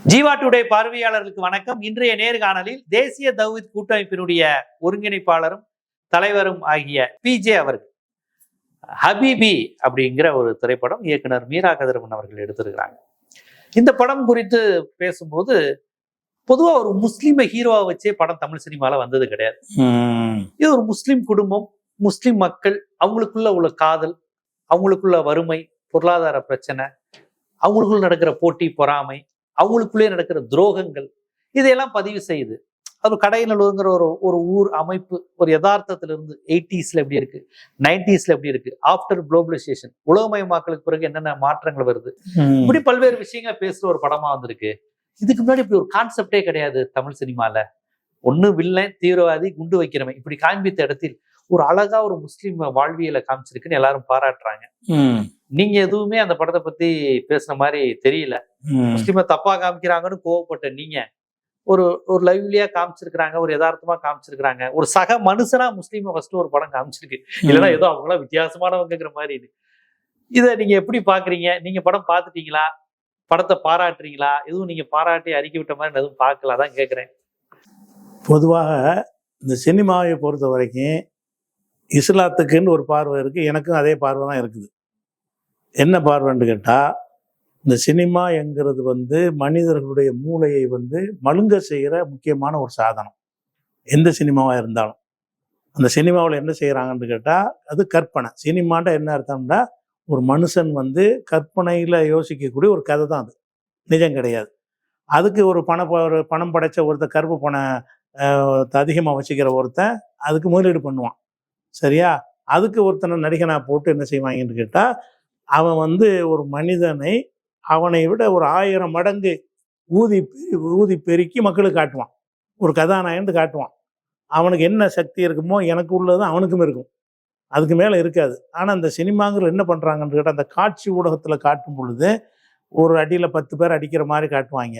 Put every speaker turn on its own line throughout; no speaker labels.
Jeeva today பார்வையாளர்களுக்கு வணக்கம். இன்றைய நேர்காணலில் தேசிய தௌஹீத் கூட்டமைப்பினுடைய ஒருங்கிணைப்பாளரும் தலைவரும் ஆகிய பிஜே அவர்கள் ஹபீபி அப்படிங்கிற ஒரு திரைப்படம் இயக்குனர் மீரா கதிரவன் அவர்கள் எடுத்திருக்கிறாங்க. இந்த படம் குறித்து பேசும்போது பொதுவா ஒரு முஸ்லீமை ஹீரோவை வச்சே படம் தமிழ் சினிமால வந்தது கிடையாது. இது ஒரு முஸ்லீம் குடும்பம், முஸ்லீம் மக்கள், அவங்களுக்குள்ள உள்ள காதல், அவங்களுக்குள்ள வறுமை, பொருளாதார பிரச்சனை, அவங்களுக்குள்ள நடக்கிற போட்டி, பொறாமை, அவங்களுக்குள்ளே நடக்கிற துரோகங்கள், இதையெல்லாம் பதிவு செய்யுது. அது கடையநல்லூருங்கிற ஒரு ஊர் அமைப்பு ஒரு யதார்த்தத்திலிருந்து 80ஸ்ல எப்படி இருக்கு, 90ஸ்ல எப்படி இருக்கு, ஆஃப்டர் குளோபலைசேஷன் உலகமயமாக்கலுக்கு பிறகு என்னென்ன மாற்றங்கள் வருது, இப்படி பல்வேறு விஷயங்களை பேசுற ஒரு படமா வந்திருக்கு. இதுக்கு முன்னாடி இப்படி ஒரு கான்செப்டே கிடையாது தமிழ் சினிமால. ஒண்ணு வில்லன், தீவிரவாதி, குண்டு வைக்கிறவன், இப்படி காண்பித்த இடத்தில் ஒரு அழகா ஒரு முஸ்லீம் வாழ்வியலை காமிச்சிருக்குன்னு எல்லாரும் பாராட்டுறாங்க. நீங்க எதுவுமே அந்த படத்தை பத்தி பேசுன மாதிரி தெரியல. முஸ்லீமை தப்பா காமிக்கிறாங்கன்னு கோவப்பட்ட நீங்க ஒரு லைவ்லியா காமிச்சிருக்கிறாங்க, ஒரு யதார்த்தமா காமிச்சிருக்கிறாங்க, ஒரு சக மனுஷனா முஸ்லீமை ஃபர்ஸ்ட் ஒரு படம் காமிச்சிருக்கு. இல்லைன்னா ஏதோ அவங்களாம் வித்தியாசமானவங்கிற மாதிரி. இதை நீங்க எப்படி பாக்குறீங்க? நீங்க படம் பார்த்துட்டீங்களா? படத்தை பாராட்டுறீங்களா? எதுவும் நீங்க பாராட்டி அறிக்கை விட்ட மாதிரி எதுவும் பார்க்கல, தான் கேட்குறேன்.
பொதுவாக இந்த சினிமாவை பொறுத்த வரைக்கும் இஸ்லாத்துக்குன்னு ஒரு பார்வை இருக்குது, எனக்கும் அதே பார்வை தான் இருக்குது. என்ன பார்வைன்னு கேட்டால், இந்த சினிமா என்கிறது மனிதர்களுடைய மூளையை மழுங்க செய்கிற முக்கியமான ஒரு சாதனம். எந்த சினிமாவாக இருந்தாலும் அந்த சினிமாவில் என்ன செய்கிறாங்கன்னு கேட்டால், அது கற்பனை. சினிமான்ற என்ன அர்த்தம்னா, ஒரு மனுஷன் கற்பனையில் யோசிக்கக்கூடிய ஒரு கதை தான், அது நிஜம் கிடையாது. அதுக்கு ஒரு பணம் படைத்த ஒருத்தர், கருப்பு பணம் அதிகமாக வச்சுக்கிற ஒருத்தன் அதுக்கு முதலீடு பண்ணுவான், சரியா? அதுக்கு ஒருத்தனை நடிகனாக போட்டு என்ன செய்வாங்கன்னு கேட்டால், அவன் ஒரு மனிதனை அவனை விட ஒரு 1000 மடங்கு ஊதி பெருக்கி மக்களுக்கு காட்டுவான். ஒரு கதாநாயகன் காட்டுவான். அவனுக்கு என்ன சக்தி இருக்குமோ எனக்கு உள்ளது அவனுக்கும் இருக்கும், அதுக்கு மேலே இருக்காது. ஆனால் அந்த சினிமாங்கிற என்ன பண்ணுறாங்கன்னு கேட்டால், அந்த காட்சி ஊடகத்தில் காட்டும் பொழுது ஒரு அடியில் 10 பேர் அடிக்கிற மாதிரி காட்டுவாங்க.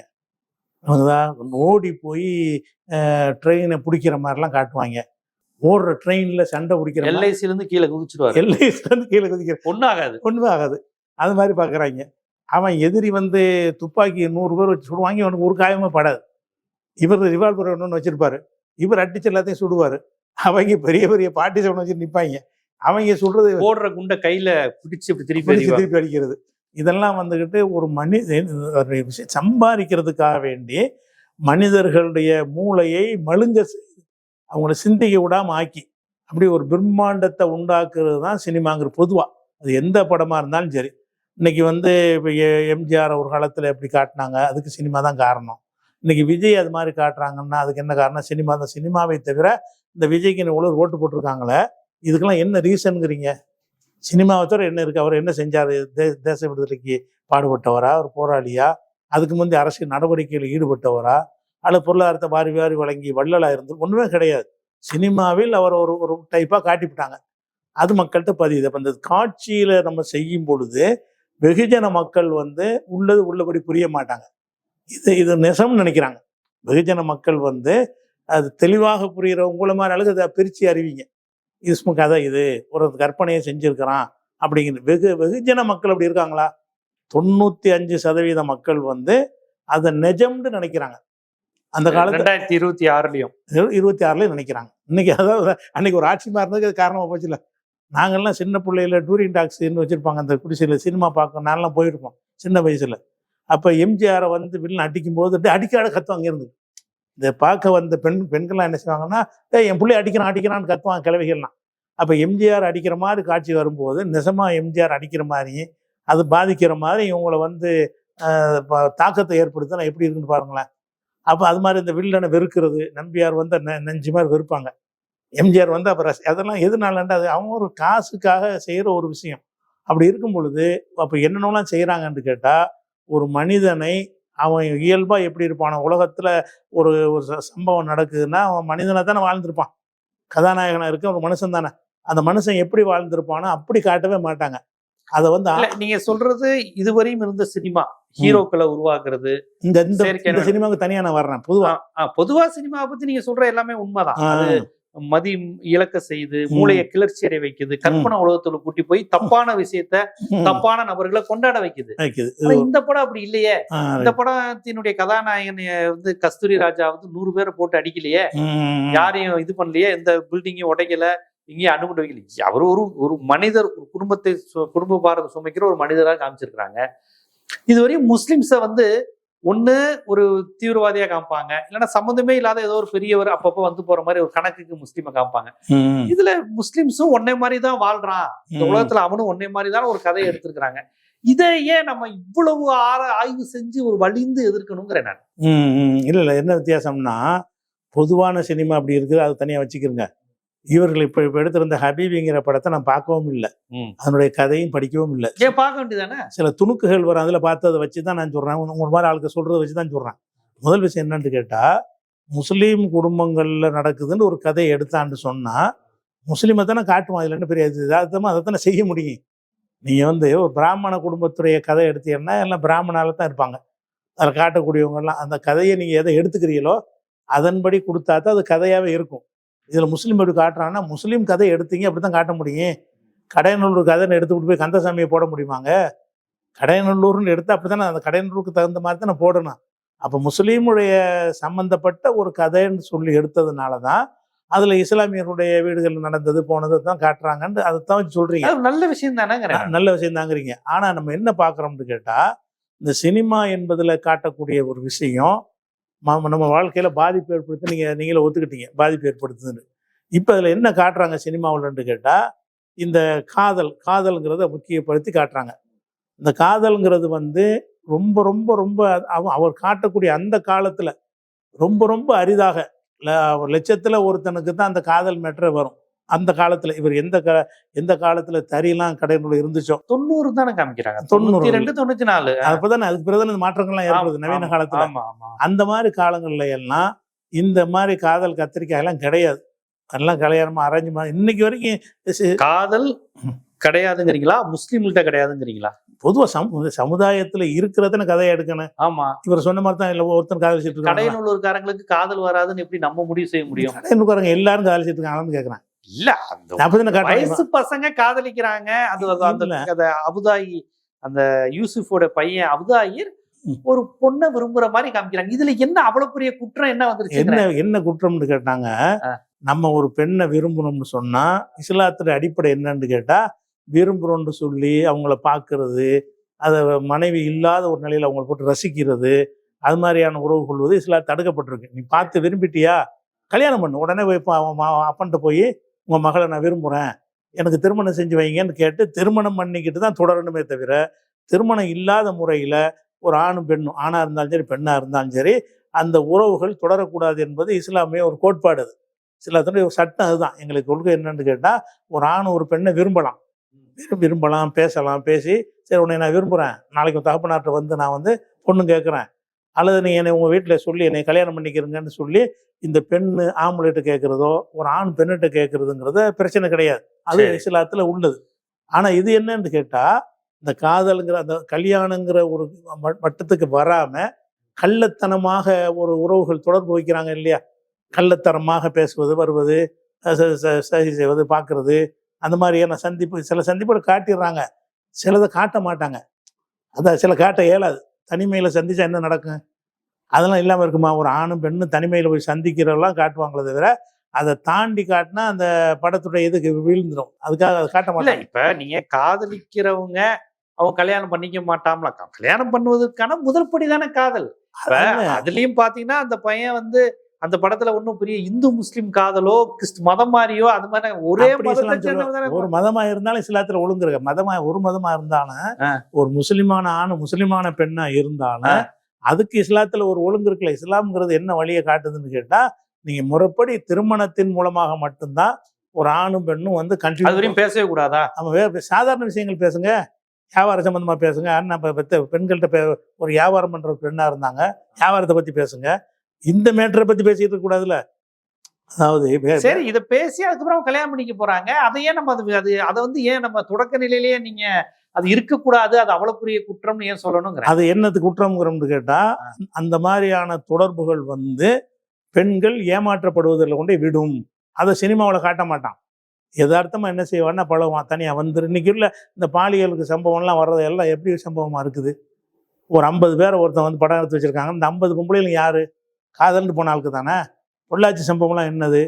அவங்க தான் ஓடி போய் ட்ரெயினை பிடிக்கிற மாதிரிலாம் காட்டுவாங்க. ஓடுற ட்ரெயினில் சண்டை பிடிக்கிற,
எல்ஐசிலேருந்து கீழே குதிச்சிருவார்,
எல்ஐசிலேருந்து கீழே குதிக்கிற, ஒன்றும் ஆகாது. அது மாதிரி பார்க்குறாங்க. அவன் எதிரி துப்பாக்கி 100 பேர் வச்சு சுடுவாங்க, அவனுக்கு ஒரு காயமே படாது. இவர் ரிவால்வர் ஒன்று வச்சுருப்பார், இவர் அடிச்சு எல்லாத்தையும் சுடுவார். அவங்க பெரிய பெரிய பார்ட்டி சவுண்ட் வச்சுட்டு நிற்பாங்க. அவங்க சொல்கிறது
ஓடுற குண்டை கையில் பிடிச்சி திருப்பி
அடிக்கிறது. இதெல்லாம் ஒரு விஷயம் சம்பாதிக்கிறதுக்காக வேண்டி மனிதர்களுடைய மூளையை மழுங்க அவங்கள சிந்திக்க விடாமல் ஆக்கி அப்படி ஒரு பிரம்மாண்டத்தை உண்டாக்குறது தான் சினிமாங்கிற. பொதுவாக அது எந்த படமாக இருந்தாலும் சரி. இன்னைக்கு இப்போ எம்ஜிஆர் ஒரு காலத்தில் எப்படி காட்டினாங்க, அதுக்கு சினிமா தான் காரணம். இன்னைக்கு விஜய் அது மாதிரி காட்டுறாங்கன்னா அதுக்கு என்ன காரணம்? சினிமா தான். சினிமாவை தவிர இந்த விஜய்க்கு இவ்வளோ ஓட்டு போட்டிருக்காங்களே, இதுக்கெல்லாம் என்ன ரீசனுங்கிறீங்க? சினிமாவை தவிர என்ன இருக்குது? அவர் என்ன செஞ்சார்? தேச விடுதலைக்கு பாடுபட்டவரா? ஒரு போராளியா? அதுக்கு முந்தைய அரசியல் நடவடிக்கையில் ஈடுபட்டவரா? அல்லது பொருளாதாரத்தை வாரி வாரி வழங்கி வள்ளலாக இருந்து? ஒன்றுமே கிடையாது. சினிமாவில் அவர் ஒரு டைப்பாக காட்டிவிட்டாங்க. அது மக்கள்கிட்ட பதியுது. அப்போ இந்த காட்சியில் நம்ம செய்யும் பொழுது வெகுஜன மக்கள் உள்ளபடி புரிய மாட்டாங்க. இது நெசம்னு நினைக்கிறாங்க. வெகுஜன மக்கள் அது தெளிவாக புரிகிற உங்களை மாதிரி அளவுக்கு அதை பிரித்து அறிவிங்க. இது கதை, இது ஒரு கற்பனையை செஞ்சுருக்கிறான் அப்படிங்கிறது. வெகுஜன மக்கள் அப்படி இருக்காங்களா? 95% மக்கள் அதை நிஜம்னு நினைக்கிறாங்க. அந்த காலத்துல
2026
நினைக்கிறாங்க. இன்னைக்கு அதாவது அன்னைக்கு ஒரு ஆட்சி மாறினதுக்கு காரணமாக போச்சுல. நாங்கள்லாம் சின்ன பிள்ளையில டூரிங் டாக்ஸின்னு வச்சுருப்பாங்க அந்த குடிசையில், சினிமா பார்க்க நான்லாம் போயிருப்போம் சின்ன வயசில். அப்போ எம்ஜிஆரை வில்லன் அடிக்கும் போது அடிக்காட கத்துவாங்க. இருந்து இந்த பார்க்க வந்த பெண்கள்லாம் என்ன செய்வாங்கன்னா, என் பிள்ளை அடிக்கிறான்னு கத்துவாங்க கிழவிகள்லாம். அப்போ எம்ஜிஆர் அடிக்கிற மாதிரி காட்சி வரும்போது நிஜமாக எம்ஜிஆர் அடிக்கிற மாதிரி அது பாதிக்கிற மாதிரி இவங்களை தாக்கத்தை ஏற்படுத்தினா எப்படி இருக்குன்னு பாருங்களேன். அப்போ அது மாதிரி இந்த வில்லனை வெறுக்கிறது, நம்பியார் நெஞ்சு மாதிரி வெறுப்பாங்க. எம்ஜிஆர் அப்புறம் அதெல்லாம் எதுனாலண்டா அது அவங்க ஒரு காசுக்காக செய்கிற ஒரு விஷயம். அப்படி இருக்கும் பொழுது அப்போ என்னென்னலாம் செய்கிறாங்கன்னு கேட்டால், ஒரு மனிதனை அவன் இயல்பாக எப்படி இருப்பான், உலகத்தில் ஒரு சம்பவம் நடக்குதுன்னா அவன் மனிதனை தானே வாழ்ந்திருப்பான். கதாநாயகனாக இருக்க ஒரு மனுஷன் தானே. அந்த மனுஷன் எப்படி வாழ்ந்திருப்பானோ அப்படி காட்டவே மாட்டாங்க. அதை
நீங்க சொல்றது இதுவரையும் இருந்த சினிமா ஹீரோக்களை உருவாக்குறது.
இந்த சினிமாவுக்கு தனியா நான் வர்றேன். பொதுவா
சினிமாவை பத்தி நீங்க சொல்ற எல்லாமே உண்மைதான். அது மதி இழக்க செய்து மூளையை கிளர்ச்சி அடைய வைக்குது, கற்பனை உலகத்துல கூட்டி போய் தப்பான விஷயத்த தப்பான நபர்களை கொண்டாட வைக்குது. ஆனா இந்த படம் அப்படி இல்லையே. இந்த படத்தினுடைய கதாநாயகன் வந்து கஸ்தூரி ராஜா வந்து 100 பேரை போட்டு அடிக்கலையே, யாரையும் இது பண்ணலையே, எந்த பில்டிங்கையும் உடைக்கல, இங்கேயும் அணுகுண்டு வைக்கல. அவர் ஒரு மனிதர், ஒரு குடும்ப பாரத சுமைக்கிற ஒரு மனிதராக காமிச்சிருக்கிறாங்க. இதுவரையும் முஸ்லிம்ஸை வந்து ஒண்ணு ஒரு தீவிரவாதியா காமிப்பாங்க, இல்லைன்னா சம்மந்தமே இல்லாத ஏதோ ஒரு பெரியவர் அப்பப்போ வந்து போற மாதிரி ஒரு கணக்குக்கு முஸ்லீமை காமிப்பாங்க. இதுல முஸ்லிம்ஸும் ஒன்னே மாதிரிதான் வாழ்றான், இந்த உலகத்துல அவனும் ஒன்னே மாதிரிதான் ஒரு கதையை எடுத்திருக்கிறாங்க. இதையே நம்ம இவ்வளவு ஆய்வு செஞ்சு ஒரு வலிந்து எதிர்க்கணுங்கிற நான்.
இல்ல என்ன வித்தியாசம்னா, பொதுவான சினிமா அப்படி இருக்குது, அது தனியா வச்சுக்கிறங்க. இவர்கள் இப்ப எடுத்திருந்த ஹபீபிங்கிற படத்தை நான் பார்க்கவும் இல்லை, அதனுடைய கதையும் படிக்கவும் இல்லை.
ஏன் பார்க்க வேண்டியதானே?
சில துணுக்குகள் வரும், அதில் பார்த்ததை வச்சு தான் நான் சொல்றேன். உங்க மாதிரி ஆளுக்கு சொல்றதை வச்சு தான் சொல்றேன். முதல் விஷயம் என்னன்னு கேட்டா, முஸ்லீம் குடும்பங்கள்ல நடக்குதுன்னு ஒரு கதையை எடுத்தான்னு சொன்னா முஸ்லீமை தானே காட்டுவான். இதுல என்ன பெரிய யதார்த்தமா அதை தானே செய்ய முடியும். நீங்க வந்து ஒரு பிராமண குடும்பத்துடைய கதை எடுத்தீங்கன்னா எல்லாம் பிராமணால தான் இருப்பாங்க, அதில் காட்டக்கூடியவங்க எல்லாம். அந்த கதையை நீங்க எதை எடுத்துக்கிறீங்களோ அதன்படி கொடுத்தா தான் அது கதையாவே இருக்கும். இதுல முஸ்லீம் எப்படி காட்டுறாங்கன்னா, முஸ்லீம் கதை எடுத்தீங்க அப்படித்தான் காட்ட முடியும். கடையநல்லூர் கதைன்னு எடுத்துக்கிட்டு போய் கந்தசாமியை போட முடியுமாங்க? கடையநல்லூர்னு எடுத்து அப்படித்தானே அந்த கடையநல்லூருக்கு தகுந்த மாதிரி தானே போடணும். அப்போ முஸ்லீமுடைய சம்பந்தப்பட்ட ஒரு கதைன்னு சொல்லி எடுத்ததுனால தான் அதுல இஸ்லாமியர்களுடைய வீடுகள் நடந்தது போனது தான் காட்டுறாங்கன்னு அதைத்தான் சொல்றீங்க.
நல்ல விஷயம் தானே,
நல்ல விஷயம் தாங்கிறீங்க. ஆனா நம்ம என்ன பாக்குறோம்னு கேட்டா, இந்த சினிமா என்பதுல காட்டக்கூடிய ஒரு விஷயம் நம்ம வாழ்க்கையில பாதிப்பு ஏற்படுத்தி நீங்களே ஒத்துக்கிட்டீங்க, பாதிப்பு ஏற்படுத்துதுன்னு. இப்போ அதில் என்ன காட்டுறாங்க சினிமாவில்னு கேட்டால், இந்த காதல்ங்கிறத முக்கியப்படுத்தி காட்டுறாங்க. இந்த காதல்ங்கிறது வந்து ரொம்ப ரொம்ப ரொம்ப அவர் காட்டக்கூடிய அந்த காலத்தில் ரொம்ப ரொம்ப அரிதாக, லட்சத்தில் ஒருத்தனுக்கு தான் அந்த காதல் மேட்டரே வரும். அந்த காலத்துல இவர் எந்த காலத்துல தறியெல்லாம் கடைக்குள்ள இருந்துச்சோ
90 தானே காமிக்கிறாங்க, 92 94
அப்பதானே அதுக்கு பிறகு மாற்றங்கள்லாம் ஏற்படுது நவீன காலத்துல. அந்த மாதிரி காலங்கள்ல எல்லாம் இந்த மாதிரி காதல் கத்திரிக்காய் எல்லாம் கிடையாது. அதெல்லாம் கல்யாணமா அரேஞ்ச் இன்னைக்கு வரைக்கும்
காதல் கிடையாதுங்கிறீங்களா, முஸ்லீம்கிட்ட கிடையாதுங்கிறீங்களா?
பொதுவா சமுதாயத்துல இருக்கிறதுன்னு கதையை எடுக்கணும்.
ஆமா,
இவர் சொன்ன மாதிரி தான் இல்ல ஒருத்தன் காதலிச்சிட்டு இருக்காங்க.
கடையநல்லூர்காரங்களுக்கு காதல் வராதுன்னு எப்படி நம்ம முடிவு செய்ய முடியும்?
கடையநல்லூர்காரங்க எல்லாரும் காதலிச்சிட்டு இருக்காங்கன்னு கேக்குறேன்.
இல்ல, அந்த வயசு பசங்க காதலிக்கிறாங்க. அது அபுதாயி, அந்த யூசுஃபோட பையன் அபுதாயிர் ஒரு பொண்ணை விரும்புற மாதிரி காமிக்கிறாங்க. இதுல என்ன அவ்வளவு பெரிய குற்றம் என்ன வந்துருச்சு?
என்ன குற்றம்னு கேட்டாங்க. நம்ம ஒரு பெண்ணை விரும்பணும்னு சொன்னா இஸ்லாத்துல அடிப்படை என்னன்னு கேட்டா, விரும்புறோம்னு சொல்லி அவங்கள பாக்குறது, அதை மனைவி இல்லாத ஒரு நிலையில அவங்களை போட்டு ரசிக்கிறது, அது மாதிரியான உறவு கொள்வது இஸ்லாத்து தடுக்கப்பட்டிருக்கு. நீ பார்த்து விரும்பிட்டியா, கல்யாணம் பண்ணு. உடனே போய் அப்பன்ட்ட போய் உங்க மகளை நான் விரும்புறேன், எனக்கு திருமணம் செஞ்சு வைங்கன்னு கேட்டு திருமணம் பண்ணிக்கிட்டு தான் தொடரணுமே தவிர, திருமணம் இல்லாத முறையில ஒரு ஆணும் பெண்ணும், ஆணா இருந்தாலும் சரி பெண்ணா இருந்தாலும் சரி, அந்த உறவுகள் தொடரக்கூடாது என்பது இஸ்லாமிய ஒரு கோட்பாடு. அது இஸ்லாத்துடைய ஒரு சட்டம். அதுதான் எங்களுக்கு கொள்கை. என்னன்னு கேட்டா, ஒரு ஆண் ஒரு பெண்ணை விரும்பலாம், பேசலாம், பேசி சரி உன்னை நான் விரும்புறேன், நாளைக்கு தகப்பனார்ட்ட வந்து நான் வந்து பொண்ணு கேட்குறேன், அல்லது நீ என்னை உங்க வீட்டில் சொல்லி என்னை கல்யாணம் பண்ணிக்கிறீங்கன்னு சொல்லி இந்த பெண்ணு ஆம்பளைகிட்ட கேட்கறதோ ஒரு ஆண் பெண்ணிட்ட கேட்கறதுங்கிறத பிரச்சனை கிடையாது. அது இஸ்லாத்துல உள்ளது. ஆனா இது என்னன்னு கேட்டா, இந்த காதல்ங்கிற அந்த கல்யாணங்கிற ஒரு மட்டத்துக்கு வராம கள்ளத்தனமாக ஒரு உறவுகள் தொடர்பு வைக்கிறாங்க இல்லையா, கள்ளத்தனமாக பேசுவது, வருவது, சரி செய்வது, பார்க்கறது, அந்த மாதிரியான சில சந்திப்புகளை காட்டிடுறாங்க, சிலதை காட்ட மாட்டாங்க. அதான் சில காட்ட இயலாது. தனிமையில சந்திச்சா என்ன நடக்கும்? அதெல்லாம் இல்லாம இருக்குமா? ஒரு ஆணும் பெண்ணும் தனிமையில போய் சந்திக்கிறதெல்லாம் காட்டுவாங்களே தவிர, அதை தாண்டி காட்டினா அந்த படத்துடைய இதுக்கு வீழ்ந்துடும். அதுக்காக அதை காட்ட மாட்டாங்க.
இப்ப நீங்க காதலிக்கிறவங்க அவங்க கல்யாணம் பண்ணிக்க மாட்டாங்களா? கல்யாணம் பண்ணுவதற்கான முதற்படி தானே காதல். அதுலயும் பாத்தீங்கன்னா அந்த பையன் வந்து அந்த படத்துல ஒன்னும் பெரிய இந்து முஸ்லிம் காதலோ மதம் மாறியோ அது மாதிரி ஒரே
ஒரு மதமா இருந்தாலும் இஸ்லாத்துல ஒழுங்குற மதமா ஒரு மதமா இருந்தாலும் ஒரு முஸ்லிமான ஆணு முஸ்லிமான பெண்ணா இருந்தாலும் அதுக்கு இஸ்லாத்துல ஒரு ஒழுங்கு இருக்குல்ல. இஸ்லாம்ங்கிறது என்ன வழியை காட்டுதுன்னு கேட்டா, நீங்க முறைப்படி திருமணத்தின் மூலமாக மட்டும்தான் ஒரு ஆணும் பெண்ணும் வந்து கண்டினியூ
பேசவே கூடாதா?
நம்ம சாதாரண விஷயங்கள் பேசுங்க, வியாபார சம்பந்தமா பேசுங்க. பெண்கள்கிட்ட ஒரு வியாபாரம் பண்ற பெண்ணா இருந்தாங்க, வியாபாரத்தை பத்தி பேசுங்க. இந்த மேட்டரை பத்தி பேசிட்டு இருக்க கூடாதுல்ல. அதாவது
சரி, இதை பேசி அதுக்கப்புறம் கல்யாணம் பண்ணிக்க போறாங்க. அதையே நம்ம அதை வந்து ஏன் நம்ம தொடக்க நிலையிலேயே நீங்க அது இருக்கக்கூடாது, அது அவ்வளவு பெரிய குற்றம்னு ஏன் சொல்லணும்?
அது என்னது குற்றம்ங்கிறோம்னு கேட்டா, அந்த மாதிரியான தொடர்புகள் வந்து பெண்கள் ஏமாற்றப்படுவதில் கொண்டே விடும். அதை சினிமாவில் காட்ட மாட்டான். யதார்த்தமா என்ன செய்வான்னா பழகுவான், தனியாக வந்துரு. இன்னைக்கு உள்ள இந்த பாலியலுக்கு சம்பவம்லாம் வர்றது எல்லாம் எப்படி சம்பவமாக இருக்குது? ஒரு 50 பேரை ஒருத்தன் வந்து படம் எடுத்து வச்சிருக்காங்க. இந்த 50 பொம்பளைகளும் யாரு? காதல்னு போன ஆளுக்கு தானே. பொள்ளாச்சி சம்பவம்லாம் என்னது?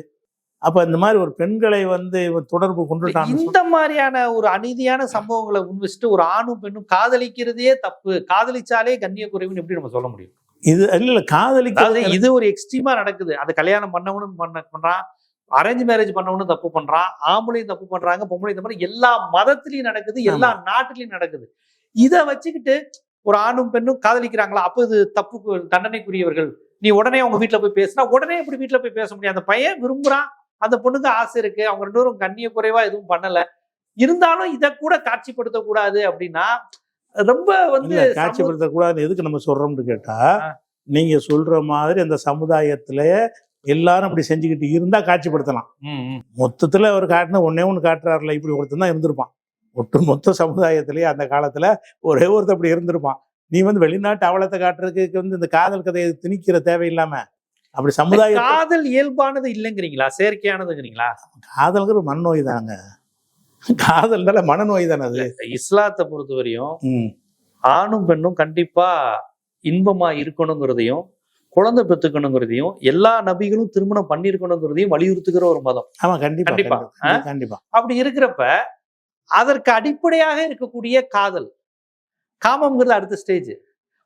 அப்போ இந்த மாதிரி ஒரு பெண்களை வந்து தொடர்பு கொண்டுட்டான்.
இந்த மாதிரியான ஒரு அநீதியான சம்பவங்களை முன்வச்சுட்டு ஒரு ஆணும் பெண்ணும் காதலிக்கிறதே தப்பு, காதலிச்சாலே கண்ணிய குறைவுன்னு எப்படி நம்ம சொல்ல முடியும்?
இது இல்ல காதலிக்க,
இது ஒரு எக்ஸ்ட்ரீமா நடக்குது. அது கல்யாணம் பண்ணவனும் பண்றான், அரேஞ்ச் மேரேஜ் பண்ணவனும் தப்பு பண்றான், ஆம்பளையும் தப்பு பண்றாங்க, பொம்பளையும் தப்பு, எல்லா மதத்திலையும் நடக்குது, எல்லா நாட்டிலையும் நடக்குது. இதை வச்சுக்கிட்டு ஒரு ஆணும் பெண்ணும் காதலிக்கிறாங்களா, அப்ப இது தப்பு, தண்டனைக்குரியவர்கள், நீ உடனே அவங்க வீட்டுல போய் பேசினா உடனே எப்படி வீட்டுல போய் பேச முடியாது? அந்த பையன் விரும்புறான், அந்த பொண்ணுக்கு ஆசை இருக்கு, அவங்க 2 பேரும் கண்ணிய குறைவா எதுவும் பண்ணல, இருந்தாலும் இதை கூட காட்சிப்படுத்த கூடாது அப்படின்னா ரொம்ப வந்து
காட்சிப்படுத்த கூடாது. எதுக்கு நம்ம சொல்றோம்னு கேட்டா, நீங்க சொல்ற மாதிரி அந்த சமுதாயத்துல எல்லாரும் அப்படி செஞ்சுக்கிட்டு இருந்தா காட்சிப்படுத்தலாம். மொத்தத்துல அவர் காட்டின ஒண்ணு காட்டுறாருல, இப்படி ஒருத்தன் தான் இருந்திருப்பான். ஒட்டு மொத்த சமுதாயத்திலேயே அந்த காலத்துல ஒரே ஒருத்தர் அப்படி இருந்திருப்பான். நீ வந்து வெளிநாட்டு அவலத்தை காட்டுறதுக்கு வந்து இந்த காதல் கதையை திணிக்கிற தேவையில்லாம அப்படி சமுதாய
காதல் இயல்பானது இல்லைங்கிறீங்களா, செயற்கையானதுங்கிறீங்களா?
காதல்கிற மனநோய் தாங்க. காதல்னால மனநோய் தானே அது.
இஸ்லாத்தை பொறுத்தவரையும் ஆணும் பெண்ணும் கண்டிப்பா இன்பமா இருக்கணுங்கிறதையும் குழந்தை பெற்றுக்கணுங்கிறதையும் எல்லா நபிகளும் திருமணம் பண்ணிருக்கணுங்கிறதையும் வலியுறுத்துகிற ஒரு மதம்.
ஆமா, கண்டிப்பா
கண்டிப்பா
கண்டிப்பா.
அப்படி இருக்கிறப்ப அதற்கு அடிப்படையாக இருக்கக்கூடிய காதல், காமம்ங்கிறது அடுத்த ஸ்டேஜ்.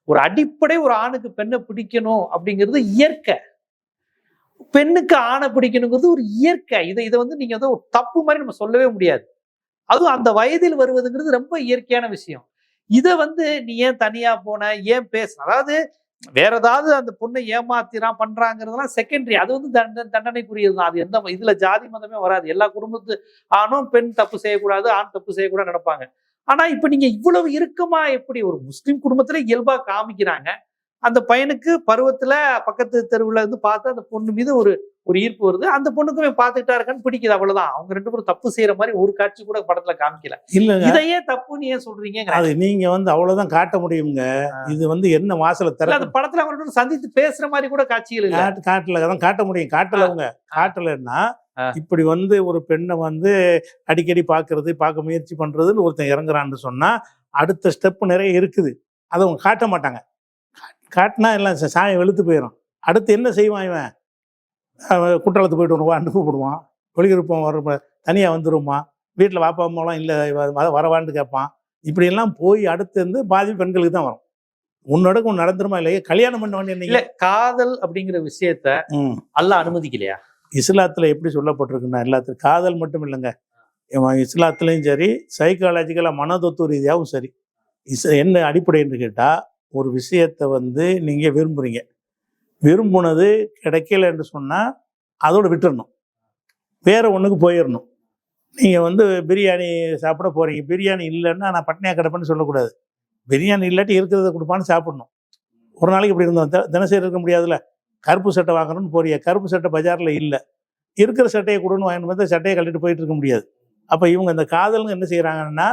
ஒரு அடிப்படை ஒரு ஆணுக்கு பெண்ணை பிடிக்கணும் அப்படிங்கிறது இயற்கை, பெண்ணுக்கு ஆணை பிடிக்கணுங்கிறது ஒரு இயற்கை. இதை வந்து நீங்க வந்து ஒரு தப்பு மாதிரி நம்ம சொல்லவே முடியாது. அதுவும் அந்த வயதில் வருவதுங்கிறது ரொம்ப இயற்கையான விஷயம். இதை வந்து நீ ஏன் தனியா போன, ஏன் பேச, அதாவது வேற ஏதாவது அந்த பொண்ணை ஏமாத்திரான் பண்றாங்கிறதுலாம் செகண்டரி. அது வந்து தண்டனைக்குரியதுதான். அது எந்த இதுல ஜாதி மதமே வராது. எல்லா குடும்பத்து ஆணும் பெண் தப்பு செய்யக்கூடாது, ஆண் தப்பு செய்யக்கூடாது நினைப்பாங்க. ஆனா இப்ப நீங்க இவ்வளவு இறுக்கமா எப்படி ஒரு முஸ்லிம் குடும்பத்துல இயல்பா காமிக்கிறாங்க? அந்த பையனுக்கு பருவத்துல பக்கத்து தெருவுல இருந்து பார்த்து அந்த பொண்ணு மீது ஒரு ஈர்ப்பு வருது, அந்த பொண்ணுக்குமே பார்த்துக்கிட்டா இருக்கான்னு பிடிக்குது, அவ்வளவுதான். அவங்க 2 பேரும் தப்பு செய்யற மாதிரி ஒரு காட்சி கூட படத்துல காமிக்கல.
இல்ல,
இதையே தப்புன்னு ஏன் சொல்றீங்க?
அது நீங்க வந்து அவ்வளவுதான் காட்ட முடியுங்க. இது வந்து என்ன வாசல தர,
அந்த படத்துல அவங்க சந்தித்து பேசுற மாதிரி கூட காட்சிகள் இல்ல.
காட்டல, அதான் காட்ட முடியும். காட்டல, அவங்க காட்டலன்னா இப்படி வந்து ஒரு பெண்ணை வந்து அடிக்கடி பார்க்க முயற்சி பண்றதுன்னு ஒருத்தன் இறங்குறான்னு சொன்னா அடுத்த ஸ்டெப் நிறைய இருக்குது. அதை அவங்க காட்ட மாட்டாங்க. காட்டினா எல்லாம் சாயம் வெளுத்து போயிடும். அடுத்து என்ன செய்வான் இவன்? குற்றாலத்துக்கு போயிட்டு வருவா, அனுப்பப்படுவான், வெளியிருப்போம், வர தனியாக வந்துருமா, வீட்டில் வாப்பா அம்மாலாம் இல்லை வரவான்னு கேட்பான். இப்படியெல்லாம் போய் அடுத்து வந்து பாதி பெண்களுக்கு தான் வரும். உன்னோட ஒன்று நடந்துருமா இல்லையா? கல்யாணம் பண்ண வேண்டிய இல்லை.
காதல் அப்படிங்கிற விஷயத்த அல்லாஹ் அனுமதிக்கலையா?
இஸ்லாத்துல எப்படி சொல்லப்பட்டிருக்குன்னா, எல்லாத்துக்கும் காதல் மட்டும் இல்லைங்க, இஸ்லாத்துலேயும் சரி, சைக்காலஜிக்கலாக மனதத்துவ ரீதியாகவும் சரி, என்ன அடிப்படைன்னு கேட்டால், ஒரு விஷயத்தை வந்து நீங்கள் விரும்புகிறீங்க, விரும்புனது கிடைக்கல என்று சொன்னால் அதோடு விட்டுறணும், வேற ஒன்றுக்கு போயிடணும். நீங்கள் வந்து பிரியாணி சாப்பிட போகிறீங்க, பிரியாணி இல்லைன்னா நான் பட்னியாக கிடப்பேன்னு சொல்லக்கூடாது. பிரியாணி இல்லாட்டி இருக்கிறத கொடுப்பான்னு சாப்பிடணும். ஒரு நாளைக்கு இப்படி இருந்தோம், தினசரி இருக்க முடியாதுல்ல. கருப்பு சட்டை வாங்கணும்னு போறிய, கருப்பு சட்டை பஜாரில் இல்லை, இருக்கிற சட்டையை கொடுன்னு வாங்கிட்டு வந்து சட்டையை கட்டிட்டு போயிட்டு இருக்க முடியாது. அப்போ இவங்க இந்த காதல்னு என்ன செய்கிறாங்கன்னா,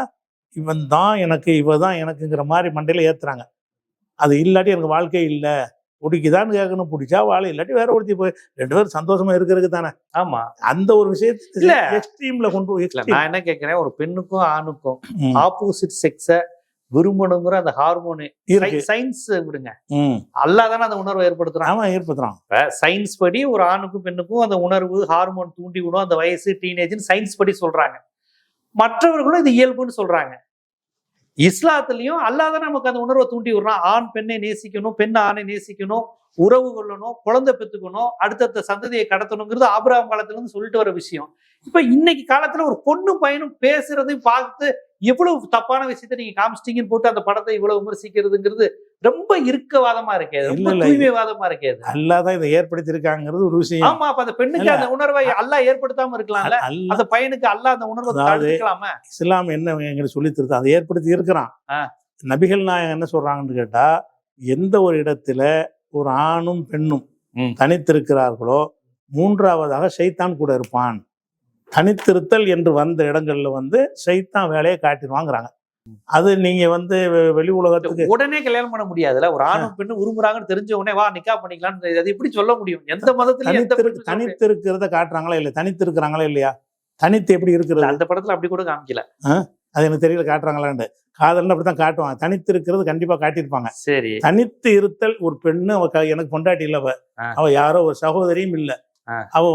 இவன் தான் எனக்கு, இவ தான் எனக்குங்கிற மாதிரி மண்டையில் ஏற்றுறாங்க. அது இல்லாட்டி எனக்கு வாழ்க்கை இல்லை, பிடிக்குதான்னு கேட்கணும், பிடிச்சா வாழை, இல்லாட்டி வேற ஒருத்தி போய் 2 பேரும் சந்தோஷமா இருக்கிறதுக்கு தானே.
ஆமா, அந்த
ஒரு விஷயத்துல எக்ஸ்ட்ரீம்ல கொண்டு போய்.
நான் என்ன கேட்கிறேன், ஒரு பெண்ணுக்கும் ஆணுக்கும் ஆப்போசிட் செக்ஸை விரும்பணுங்கிற அந்த ஹார்மோனு சயின்ஸ் விடுங்க, அல்லாஹ் தானே அந்த உணர்வை ஏற்படுத்துறான். சயின்ஸ் படி ஒரு ஆணுக்கும் பெண்ணுக்கும் அந்த உணர்வு ஹார்மோன் தூண்டி விடும், அந்த வயசு டீனேஜ்னு சயின்ஸ் படி சொல்றாங்க. மற்றவர்களும் இது இயல்புன்னு சொல்றாங்க. இஸ்லாத்துலயும் அல்லாஹ் தானே நமக்கு அந்த உணர்வை தூண்டி விடுறான். ஆண் பெண்ணை நேசிக்கணும், பெண் ஆணை நேசிக்கணும், உறவு கொள்ளணும், குழந்தை பெற்றுக்கணும், அடுத்தடுத்த சந்ததியை கடத்தணுங்கிறது ஆபிரகாம் காலத்துல இருந்து சொல்லிட்டு வர விஷயம். இப்ப இன்னைக்கு காலத்துல ஒரு பொண்ணும் பையனும் பேசுறதையும் பார்த்து எவ்வளவு தப்பான விஷயத்த நீங்க காமிச்சிட்டீங்கன்னு போட்டு அந்த படத்தை இவ்வளவு விமர்சிக்கிறதுங்கிறது ரொம்ப இறுக்கவாதமா இருக்கேது, ரொம்ப தூய்மைவாதமா இருக்கேது.
அல்லாதான் இதை ஏற்படுத்தி இருக்காங்கிறது ஒரு விஷயம்.
ஆமா, அப்ப அந்த பெண்ணுக்கு அந்த உணர்வை அல்லாஹ் ஏற்படுத்தாம இருக்கலாம்ல, அந்த பையனுக்கு அல்லாஹ் அந்த உணர்வை தடுக்கலாமா?
இஸ்லாம் என்ன எங்களுக்கு சொல்லி தருது, அதை ஏற்படுத்தி இருக்கிறான். நபிகள் நாயகம் என்ன சொல்றாங்கன்னு கேட்டா, எந்த ஒரு இடத்துல ஒரு ஆணும் பெண்ணும் தனித்திருக்கிறார்களோ மூன்றாவதாக ஷைத்தான் கூட இருப்பான். தனித்திருத்தல் என்று வந்த இடங்கள்ல வந்து ஷைத்தான் வேலையை காட்டிடுவாங்கிறாங்க. அது நீங்க வந்து வெளி உலகத்துக்கு
உடனே கல்யாணம் பண்ண முடியாதுல்ல. ஒரு ஆணும் பெண்ணு உருமுறாங்கன்னு தெரிஞ்ச உடனே வா நிக்கா பண்ணிக்கலாம்னு அது எப்படி சொல்ல முடியும்? எந்த மதத்திலயும் எந்த பெண்ணும் சொல்ல முடியாது.
தனித்து இருக்கிறத காட்டுறாங்களா இல்ல, தனித்து இருக்கிறாங்களா இல்லையா? தனித்து எப்படி இருக்கிறது?
அந்த படத்துல அப்படி கூட காமிக்கல.
அது எனக்கு தெரியல காட்டுறாங்களான்னு. காதல்னு அப்படித்தான் காட்டுவாங்க. தனித்து இருக்கிறது கண்டிப்பா காட்டியிருப்பாங்க.
சரி.
தனித்து இருத்தல் ஒரு பெண்ணு எனக்கு பொண்டாட்டி இல்ல, அவ யாரோ ஒரு சகோதரியும் இல்ல, அவ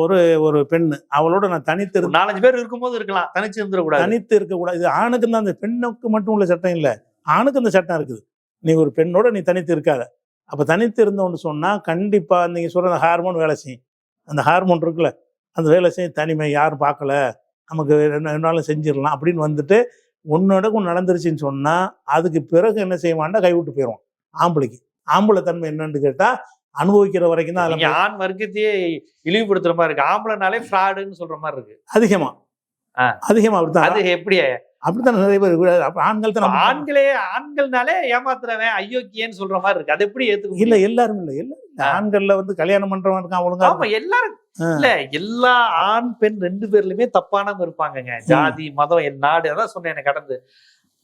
ஒரு பெண்ணு, அவளோட நான் தனித்து
4-5 பேர் இருக்கும்போது இருக்கலாம், தனிச்சு இருந்துடக்கூடாது.
தனித்து இருக்கக்கூடாது. இது ஆணுக்கு தான், அந்த பெண்ணுக்கு மட்டும் உள்ள சட்டம் இல்ல, ஆணுக்கு அந்த சட்டம் இருக்குது. நீ ஒரு பெண்ணோட நீ தனித்து இருக்காத. அப்ப தனித்து இருந்தோம்னு சொன்னா கண்டிப்பா நீங்க சொல்ற அந்த ஹார்மோன் வேலை செய்யும். அந்த ஹார்மோன் இருக்குல்ல, அந்த வேலை செய்யும். தனிமை யாரும் பார்க்கல, நமக்கு ரெண்டாலும் செஞ்சிடலாம் அப்படின்னு வந்துட்டு ஒன்னோடக்கும் நடந்துருச்சுன்னு சொன்னா அதுக்கு பிறகு என்ன செய்வான்டா, கைவிட்டு போயிடுவான். ஆம்பளைக்கு ஆம்பளை தன்மை என்னன்னு கேட்டா அனுபவிக்கிற வரைக்கும் தான்.
ஆண் வர்க்கத்தையே இழிவுபடுத்துற மாதிரி இருக்கு. ஆம்பளைனாலே ஃப்ராடுன்னு சொல்ற மாதிரி இருக்கு.
அதிகமா அப்படித்தான்.
அது எப்படி?
அப்படித்தான் நிறைய பேர் ஆண்கள் தான்.
ஆண்கள்னாலே ஏமாத்துறவன் ஐயோக்கியன்னு சொல்ற மாதிரி இருக்கு. அது எப்படி ஏத்துக்க?
இல்ல எல்லாரும் இல்ல, எல்லாரும் ஆண்கள்ல வந்து கல்யாணம் பண்றவன் இருக்கான் ஒழுங்கா.
ஆமா எல்லாரும் இல்ல, எல்லா ஆண் பெண் 2 பேர்லயுமே தப்பானவங்க இருப்பாங்கங்க. ஜாதி மதம் என் நாடு அதான் சொன்னேன் கடந்து.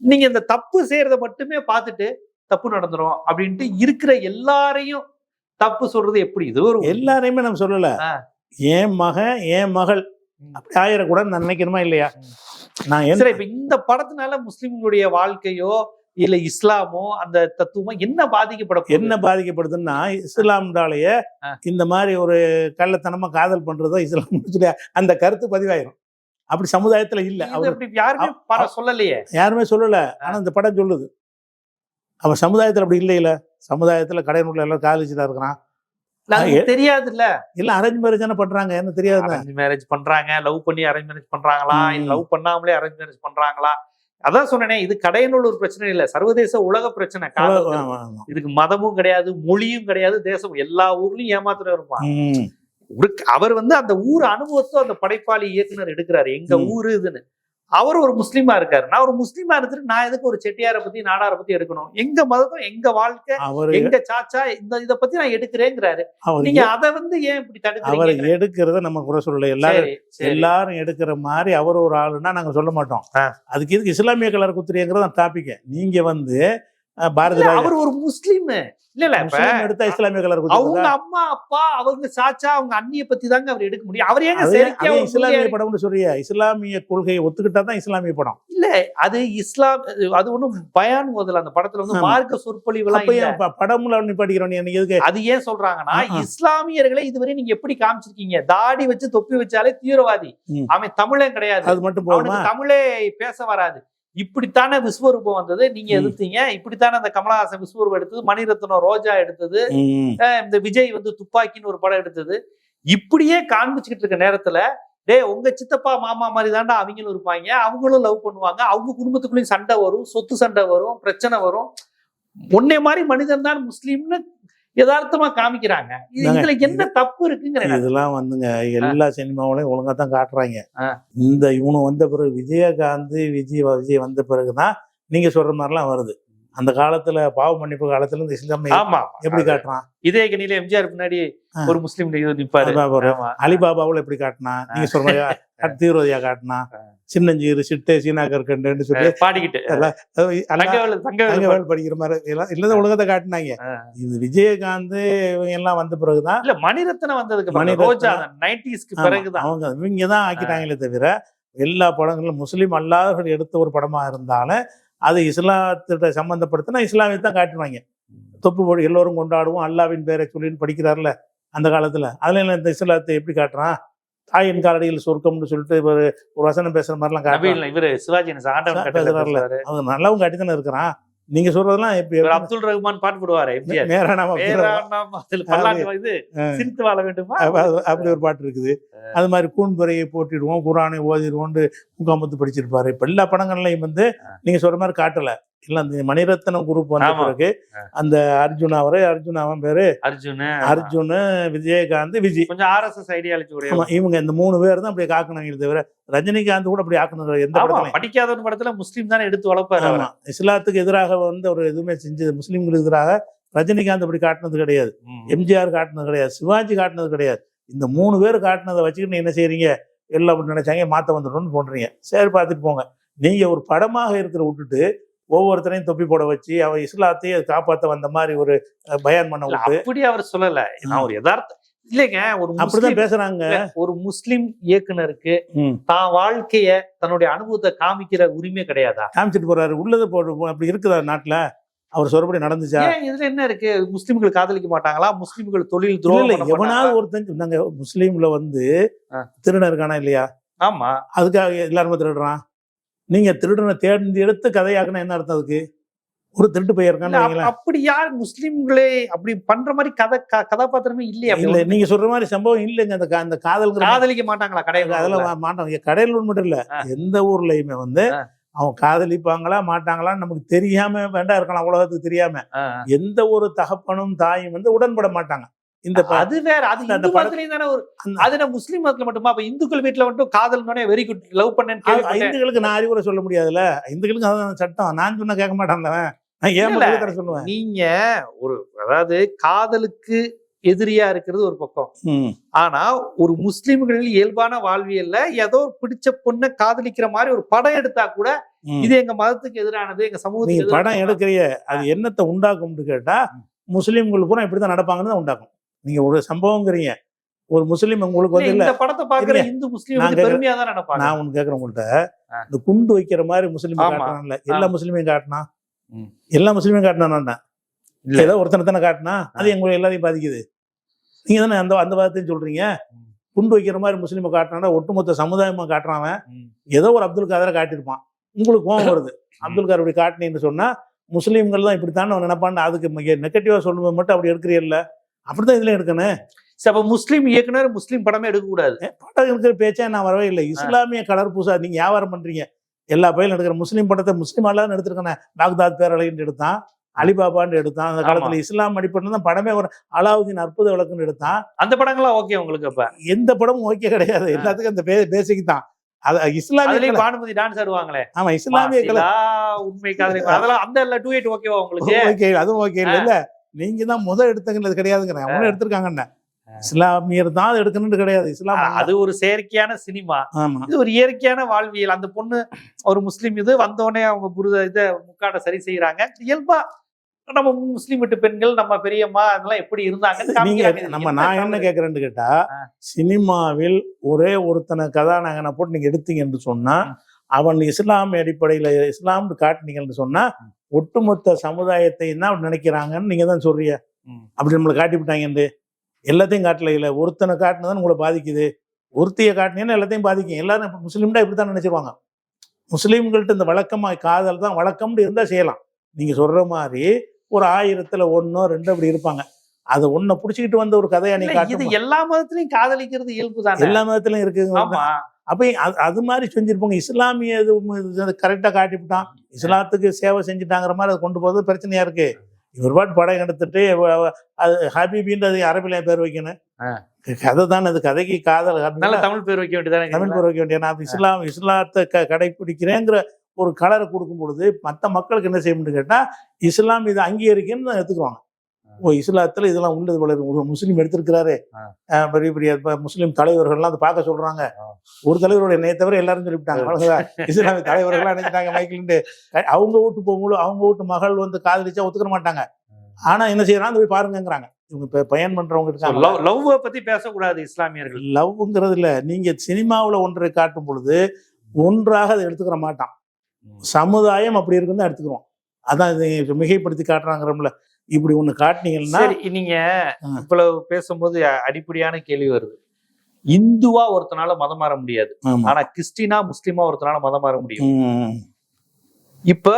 நீங்க இந்த தப்பு செய்யறத மட்டுமே பார்த்துட்டு தப்பு நடந்துரும் அப்படின்ட்டு இருக்கிற எல்லாரையும் தப்பு சொல்றது எப்படி? இது ஒரு
எல்லாரையுமே நம்ம சொல்லல. என் மகன் என் மகள் அப்படி ஆயிடக்கூடாதுன்னு நினைக்கணுமா இல்லையா? நான்
இப்ப இந்த படத்தினால முஸ்லிம்களுடைய வாழ்க்கையோ இல்ல இஸ்லாமோ அந்த தத்துவமோ என்ன
பாதிக்கப்படுதுன்னா, இஸ்லாம்னாலேயே இந்த மாதிரி ஒரு கள்ளத்தனமா காதல் பண்றதோ இஸ்லாம் அந்த கருத்து பதிவாயிரும். அப்படி சமுதாயத்துல இல்ல,
யாருமே சொல்லலையே,
யாருமே சொல்லல. ஆனா இந்த படம் சொல்லுது. அவன் சமுதாயத்துல அப்படி இல்ல, சமுதாயத்துல கடைநூல்ல எல்லாம் காலேஜ்ல இருக்கிறான்,
தெரியாது இல்ல,
இல்ல அரேஞ்ச் மேரேஜ் பண்றாங்க, என்ன தெரியாது.
அரேஞ்ச் மேரேஜ் பண்றாங்க, லவ் பண்ணி அரேஞ்ச் மேரேஜ் பண்றாங்களா, லவ் பண்ணாமலே அரேஞ்ச் மேரேஜ் பண்றாங்களா? அதான் சொன்னேனே, இது கடையனூர் ஒரு பிரச்சனை இல்ல, சர்வதேச உலக பிரச்சனை. இதுக்கு மதமும் கிடையாது, மொழியும் கிடையாது, தேசம் எல்லா ஊர்லயும் ஏமாத்துற இருப்பான். அவர் வந்து அந்த ஊர் அனுபவத்தை அந்த படைப்பாளி இயக்குனர் எடுக்கிறாரு. எங்க ஊரு இதுன்னு. அவர் ஒரு முஸ்லீமா இருக்காரு, நான் ஒரு முஸ்லீமா இருந்துட்டு நான் எதுக்கு ஒரு செட்டியாரை பத்தி நாடாரை பத்தி எடுக்கணும்? எங்க மதம் எங்க வாழ்க்கை எங்க சாச்சா இத பத்தி நான் எடுக்கிறேங்கிறாரு. நீங்க அதை வந்து ஏன் இப்படி தடுக்கிறீங்க?
அவர் எடுக்கிறத நம்ம குறை சொல்லல. எல்லாரும் எடுக்கிற மாதிரி அவர் ஒரு ஆளுன்னா நாங்க சொல்ல மாட்டோம். அதுக்கு இதுக்கு இஸ்லாமிய கலர் குத்துறீங்கிறத டாபிக். நீங்க வந்து பாரதி
அவர் ஒரு முஸ்லீம் இல்ல,
எடுத்தா இஸ்லாமிய கலர்
அவங்க அம்மா அப்பா அவங்க சாச்சா அவங்க அண்ணிய பத்தி தாங்க அவர் எடுக்க முடியும். அவர் ஏங்க
இஸ்லாமிய படம்னு சொல்றியா? இஸ்லாமிய கொள்கையை ஒத்துக்கிட்டாதான் இஸ்லாமிய படம்
இல்ல. அது இஸ்லாம், அது ஒண்ணும் பயான் ஓதல அந்த படத்துல வந்து மார்க்க சொற்பொழிவு
படம்ல ஒண்ணு படிக்கிறோம்.
அது ஏன் சொல்றாங்கன்னா, இஸ்லாமியர்களை இதுவரை நீங்க எப்படி காமிச்சிருக்கீங்க? தாடி வச்சு தொப்பி வச்சாலே தீவிரவாதி, அவன் தமிழே கிடையாது,
அது மட்டும்
தமிழே பேச வராது. இப்படித்தானே விஸ்வரூபம் வந்தது, நீங்க எதிர்த்தீங்க. இப்படித்தானே அந்த கமலஹாசன் விஸ்வரூபம் எடுத்தது, மணிரத்னம் ரோஜா எடுத்தது, இந்த விஜய் வந்து துப்பாக்கின்னு ஒரு படம் எடுத்தது. இப்படியே காண்பிச்சுக்கிட்டு இருக்க நேரத்துல, உங்க சித்தப்பா மாமா மாதிரி தாண்டா அவங்களும் இருப்பாங்க, அவங்களும் லவ் பண்ணுவாங்க, அவங்க குடும்பத்துக்குள்ளேயும் சண்டை வரும், சொத்து சண்டை வரும், பிரச்சனை வரும். ஒன்னே மாதிரி மனிதன் தான் முஸ்லீம்னு யதார்த்தமா காமிக்கிறாங்க. இதுல என்ன தப்பு இருக்குங்கிற?
இதெல்லாம் வந்துங்க எல்லா சினிமாவிலையும் ஒழுங்கா தான் காட்டுறாங்க. இந்த இவனு வந்த பிறகு விஜயகாந்த் விஜய் வந்த பிறகுதான் நீங்க சொல்ற மாதிரிலாம் வருது. அந்த காலத்துல பாவ மன்னிப்பு காலத்துல இந்த இஸ்லாம் எப்படி காட்டுறான்?
இதே கணியில எம்ஜிஆர் பின்னாடி ஒரு முஸ்லீம் நிப்பாரு.
அலிபாபாவுல எப்படி காட்டினா? நீங்க சொல்ற தீவிரவாதியா காட்டினா, சின்னஞ்சீரு சிட்டே சீனா கற்கண்டுன்னு சொல்லி
பாடிக்கிட்டு
படிக்கிற மாதிரி இல்லதான் உலகத்தை காட்டினாங்க. இது விஜயகாந்த் இவங்க எல்லாம் வந்த பிறகுதான்,
இல்ல மணிரத்னம் வந்ததுக்கு பிறகுதான்
அவங்க இவங்கதான் ஆக்கிட்டாங்களே தவிர, எல்லா படங்களும் முஸ்லீம் அல்லாதவர்கள் எடுத்த ஒரு படமா இருந்தாலும் அது இஸ்லாத்திட்ட சம்பந்தப்படுத்தினா இஸ்லாமிய தான் காட்டுவாங்க. தொப்பு போடு எல்லோரும் கொண்டாடுவோம் அல்லாவின் பேரை சொல்லின்னு படிக்கிறார்ல அந்த காலத்துல. அதுல இந்த இஸ்லாத்தை எப்படி காட்டுறான்? தாயின் காலடியில் சொர்க்கம்னு சொல்லிட்டு ஒரு வசனம் பேசுற மாதிரிலாம் காட்டுறாங்க.
இவரு சிவாஜி பேசுறாருல,
அது நல்லாவும் காட்டி தானே இருக்கிறான். நீங்க சொல்றதெல்லாம்
அப்துல் ரஹ்மான் பாட்டு போடுவாரு, சிரித்து வாழ வேண்டுமா
அப்படி ஒரு பாட்டு இருக்குது. அது மாதிரி கூன்புரையை போட்டிடுவோம், குரானை ஓதிடுவோம், முகாமத்து படிச்சிருப்பாரு. இப்ப எல்லா படங்கள்லையும் வந்து நீங்க சொல்ற மாதிரி காட்டல. இல்ல அந்த மணிரத்னம் குரூப் வந்த பிறகு அந்த அர்ஜுனாவன் பேரு அர்ஜுன், விஜயகாந்த், விஜய் கொஞ்சம்
RSS ஐடியாலஜி
இவங்க இந்த 3 பேர் தான் அப்படி காக்கணும். தவிர ரஜினிகாந்த் கூட அப்படி ஆக்கணும். எந்த படத்துல
படிக்காத படத்துல முஸ்லீம் தானே எடுத்து வளர்ப்பாரு.
இஸ்லாத்துக்கு எதிராக வந்து ஒரு எதுவுமே செஞ்சது முஸ்லீம்களுக்கு எதிராக ரஜினிகாந்த் அப்படி காட்டினது கிடையாது, எம்ஜிஆர் காட்டினது கிடையாது, சிவாஜி காட்டினது கிடையாது. இந்த 3 பேர் காட்டினதை வச்சுக்கிட்டு என்ன செய்றீங்க? எல்லாம் அப்படி நினைச்சாங்க மாத்த வந்துடணும்னு போடுறீங்க. சரி பார்த்துட்டு போங்க. நீங்க ஒரு படமாக இருக்கிற விட்டுட்டு ஒவ்வொருத்தரையும் தொப்பி போட வச்சு அவன் இஸ்லாத்தையே காப்பாற்ற வந்த மாதிரி ஒரு பயான் பண்ண விட்டு
அப்படி அவர் சொல்லல. நான் ஒரு யதார்த்தம் இல்லைங்க. ஒரு
அப்படிதான் பேசுறாங்க.
ஒரு முஸ்லிம் இயக்குனருக்கு தான் வாழ்க்கைய தன்னுடைய அனுபவத்தை காமிக்கிற உரிமை கிடையாதா?
காமிச்சிட்டு போறாரு. உள்ளது போட்டு அப்படி இருக்குதா நாட்டுல? அவர் சொல்றபடி நடந்துச்சா?
இதுல என்ன இருக்கு? முஸ்லிம்கள் காதலிக்க மாட்டாங்களா? முஸ்லிம்கள் தொழில் துரோகம்
எவனாவது ஒருத்தன் நாங்க முஸ்லீம்ல வந்து திருடன் இருக்கானா இல்லையா?
ஆமா.
அதுக்காக எல்லாருமே திருடுறான். நீங்க திருடனை தேர்ந்து எடுத்து கதையாக்குனா என்ன அர்த்தம்? அதுக்கு ஒரு திருட்டு பையன் இருக்கான்னு
அப்படி யார் முஸ்லிம்களே அப்படி பண்ற மாதிரி கதாபாத்திரமே இல்லையா?
இல்ல நீங்க சொல்ற மாதிரி சம்பவம் இல்லைங்க. அந்த
காதலிக்க மாட்டாங்களா கடையில்?
அதெல்லாம் மாட்டாங்க. கடையில் மட்டும் இல்ல, எந்த ஊர்லயுமே வந்து அவன் காதலிப்பாங்களா மாட்டாங்களான்னு நமக்கு தெரியாம வேண்டாம் இருக்கலாம். உலகத்துக்கு தெரியாம எந்த ஒரு தகப்பனும் தாயும் வந்து உடன்பட மாட்டாங்க. இந்த
அது வேற. அது இந்து மதத்திலயும் தானே ஒரு அது முஸ்லிம் மதத்துல மட்டுமா? அப்ப இந்துக்கள் வீட்டுல மட்டும் காதல் வெரி குட் லவ் பண்ணேன்னு
இந்துக்களுக்கு நான் அறிவுரை சொல்ல முடியாதுல்ல. இந்துக்களுக்கு அதான் சட்டம். நான் சொன்ன கேட்க மாட்டான்ல. நான் ஏன் சொல்லுவேன்.
நீங்க ஒரு அதாவது காதலுக்கு எதிரியா இருக்கிறது ஒரு பக்கம். ஆனா ஒரு முஸ்லிம்களில் இயல்பான வாழ்வியல்ல ஏதோ பிடிச்ச பொண்ணை காதலிக்கிற மாதிரி ஒரு படம் எடுத்தா கூட இது எங்க மதத்துக்கு எதிரானது, எங்க சமூகத்துக்கு
படம் எடுக்கிறிய அது என்னத்தை உண்டாக்கும்னு கேட்டா முஸ்லிம்கள் பூரா இப்படித்தான் நடப்பாங்கன்னு தான் உண்டாக்கும். நீங்க ஒரு சம்பவங்கிறீங்க, ஒரு முஸ்லீம் உங்களுக்கு வந்து
இந்த படத்தை பாக்குற இந்து முஸ்லீம் பெருமையா தான் நினைப்பாங்க.
நான் ஒண்ணு கேக்குறேன் உங்கள்கிட்ட, இந்த குண்டு வைக்கிற மாதிரி முஸ்லீம் காட்டினான்ல, எல்லா முஸ்லீமையும் காட்டினா? எல்லா முஸ்லீமையும் காட்டினா? ஏதோ ஒருத்தனை தானே காட்டினா? அது எங்களை எல்லாரையும் பாதிக்குது. நீங்க தானே அந்த வாதத்தையும் சொல்றீங்க. குண்டு வைக்கிற மாதிரி முஸ்லீமை காட்டினா ஒட்டுமொத்த சமுதாயமா காட்டுறான். ஏதோ ஒரு அப்துல் காதரை காட்டியிருப்பான். உங்களுக்கு கோபம் வருது. அப்துல் காதர் இப்படி காட்டினீன்னு சொன்னா முஸ்லீம்கள் தான் இப்படித்தானே நினைப்பான்னு அதுக்கு நெகட்டிவா சொல்லும்போது மட்டும் அப்படி எடுக்கிறீல்ல? அப்படிதான் இதுல எடுக்கணும்.
அப்ப முஸ்லீம் இயக்குனர் முஸ்லீம் படமே எடுக்க கூடாது.
படம் எடுக்கிற பேச்சா நான் வரவே இல்லை. இஸ்லாமிய கலர் பூசா நீங்க வியாபாரம் பண்றீங்க. எல்லா பயிலும் எடுக்கிற முஸ்லீம் படத்தை முஸ்லீம் எல்லாம் எடுத்திருக்கேன். பாக்தாத் பேரலைன்னு எடுத்தான், அலிபாபான்னு எடுத்தான். அந்த காலத்துல இஸ்லாம் அடிப்படையில் தான் படமே ஒரு அலாவுதீன் அற்புத விளக்குன்னு எடுத்தான்.
அந்த படங்கள்லாம் ஓகே உங்களுக்கு? அப்ப
எந்த படமும் ஓகே கிடையாது. எல்லாத்துக்கும் அந்த பேசிக் தான். இஸ்லாமிய
பானுமதி டான்ஸ் ஆடுவாங்களே,
ஆமா இஸ்லாமிய
உண்மை காதலி, அதெல்லாம் அந்த டூயட் ஓகேவா உங்களுக்கு?
ஓகே, அதுவும் ஓகே இல்ல. நீங்க தான் எடுத்தங்கிறது கிடையாதுங்கிறேன். அவங்க எடுத்திருக்காங்க. இஸ்லாமியர் தான் எடுக்கணும்னு கிடையாது. இஸ்லாம்
அது ஒரு செயற்கையான சினிமா, இது ஒரு இயற்கையான வாழ்வியல். அந்த பொண்ணு ஒரு முஸ்லீம் இது வந்தோடனே அவங்க இதை முக்காட சரி செய்யறாங்க. இயல்பா நம்ம முஸ்லீம் வீட்டு பெண்கள், நம்ம பெரியம்மா அதெல்லாம் எப்படி இருந்தாங்க.
நான் என்ன கேட்கறேன்னு கேட்டா, சினிமாவில் ஒரே ஒருத்தனை கதாநாயகனை போட்டு நீங்க எடுத்தீங்கன்னு சொன்னா, அவன் இஸ்லாமிய அடிப்படையில இஸ்லாம் காட்டினீங்கன்னு சொன்னா ஒட்டுமொத்த சமுதாயத்தையும் தான் அப்படி நினைக்கிறாங்கன்னு நீங்க தான் சொல்றீங்க. அப்படி நம்மளை காட்டிவிட்டாங்க. எல்லாத்தையும் காட்டல. இல்ல ஒருத்தனை காட்டினதான் உங்களை பாதிக்குது. ஒருத்தைய காட்டினீங்கன்னா எல்லாத்தையும் பாதிக்கும். எல்லாரும் முஸ்லீம்டா இப்படித்தான் நினைச்சிருவாங்க. முஸ்லீம்கள்ட்ட இந்த வழக்கமா காதல் தான் வழக்கம்னு இருந்தா செய்யலாம். நீங்க சொல்ற மாதிரி ஒரு 1000ல் 1 2 அப்படி இருப்பாங்க. அதை ஒன்ன புடிச்சுக்கிட்டு வந்த ஒரு கதையா நீ காட்டு.
எல்லா மதத்திலையும் காதலிக்கிறது இயல்பு தான்.
எல்லா மதத்திலும் இருக்குங்க. அப்ப அது மாதிரி செஞ்சிருப்பாங்க. இஸ்லாமிய கரெக்டா காட்டிவிட்டான், இஸ்லாத்துக்கு சேவை செஞ்சுட்டாங்கிற மாதிரி அதை கொண்டு போறது பிரச்சனையா இருக்கு. இவர் பாட்டு படம் எடுத்துட்டு அது ஹபீபின்றது அரபில பேர் வைக்கணும். கதை தான் அது. கதைக்கு காதல்
தமிழ் பேர் வைக்க வேண்டியதானே?
தமிழ் பேர் வைக்க வேண்டிய. நான் இஸ்லாத்தை கடைபிடிக்கிறேங்கிற ஒரு கலரை கொடுக்கும் பொழுது மற்ற மக்களுக்கு என்ன செய்யணும்னு கேட்டா, இஸ்லாம் இதை அங்கீகரிக்கணும்னு தான் எடுத்துக்குவாங்க. இஸ்லாத்துல இதெல்லாம் உள்ளது போல ஒரு முஸ்லீம் எடுத்திருக்கிறாரு, பெரிய பெரிய முஸ்லீம் தலைவர்கள்லாம் அதை பார்க்க சொல்றாங்க. ஒரு தலைவரோட என்னைய தவிர எல்லாரும் சொல்லிவிட்டாங்க. இஸ்லாமிய தலைவர்கள்லாம் நினைச்சிட்டாங்க மைக்கிள்ட்டு. அவங்க வீட்டு போகும்போது அவங்க வீட்டு மகள் வந்து காதலிச்சா ஒத்துக்க மாட்டாங்க. ஆனா என்ன செய்யறாங்க, போய் பாருங்கிறாங்க. இவங்க பயன் பண்றவங்க இருக்காங்க.
லவ் பத்தி பேசக்கூடாது இஸ்லாமியர்கள்.
லவ்ங்கிறது இல்ல. நீங்க சினிமாவுல ஒன்றை காட்டும் பொழுது ஒன்றாக அதை எடுத்துக்கிற மாட்டான். சமுதாயம் அப்படி இருக்குன்னு எடுத்துக்கிறோம். அதான் மிகைப்படுத்தி காட்டுறாங்கிறோம்ல. இப்படி ஒண்ணு காட்டினீங்கன்னா
நீங்க இவ்வளவு பேசும்போது அடிப்படையான கேள்வி வருது. இந்துவா ஒருத்தனால மதம் மாற முடியாது, ஆனா கிறிஸ்டினா முஸ்லிமா ஒருத்தனால மதம் மாற முடியும். இப்ப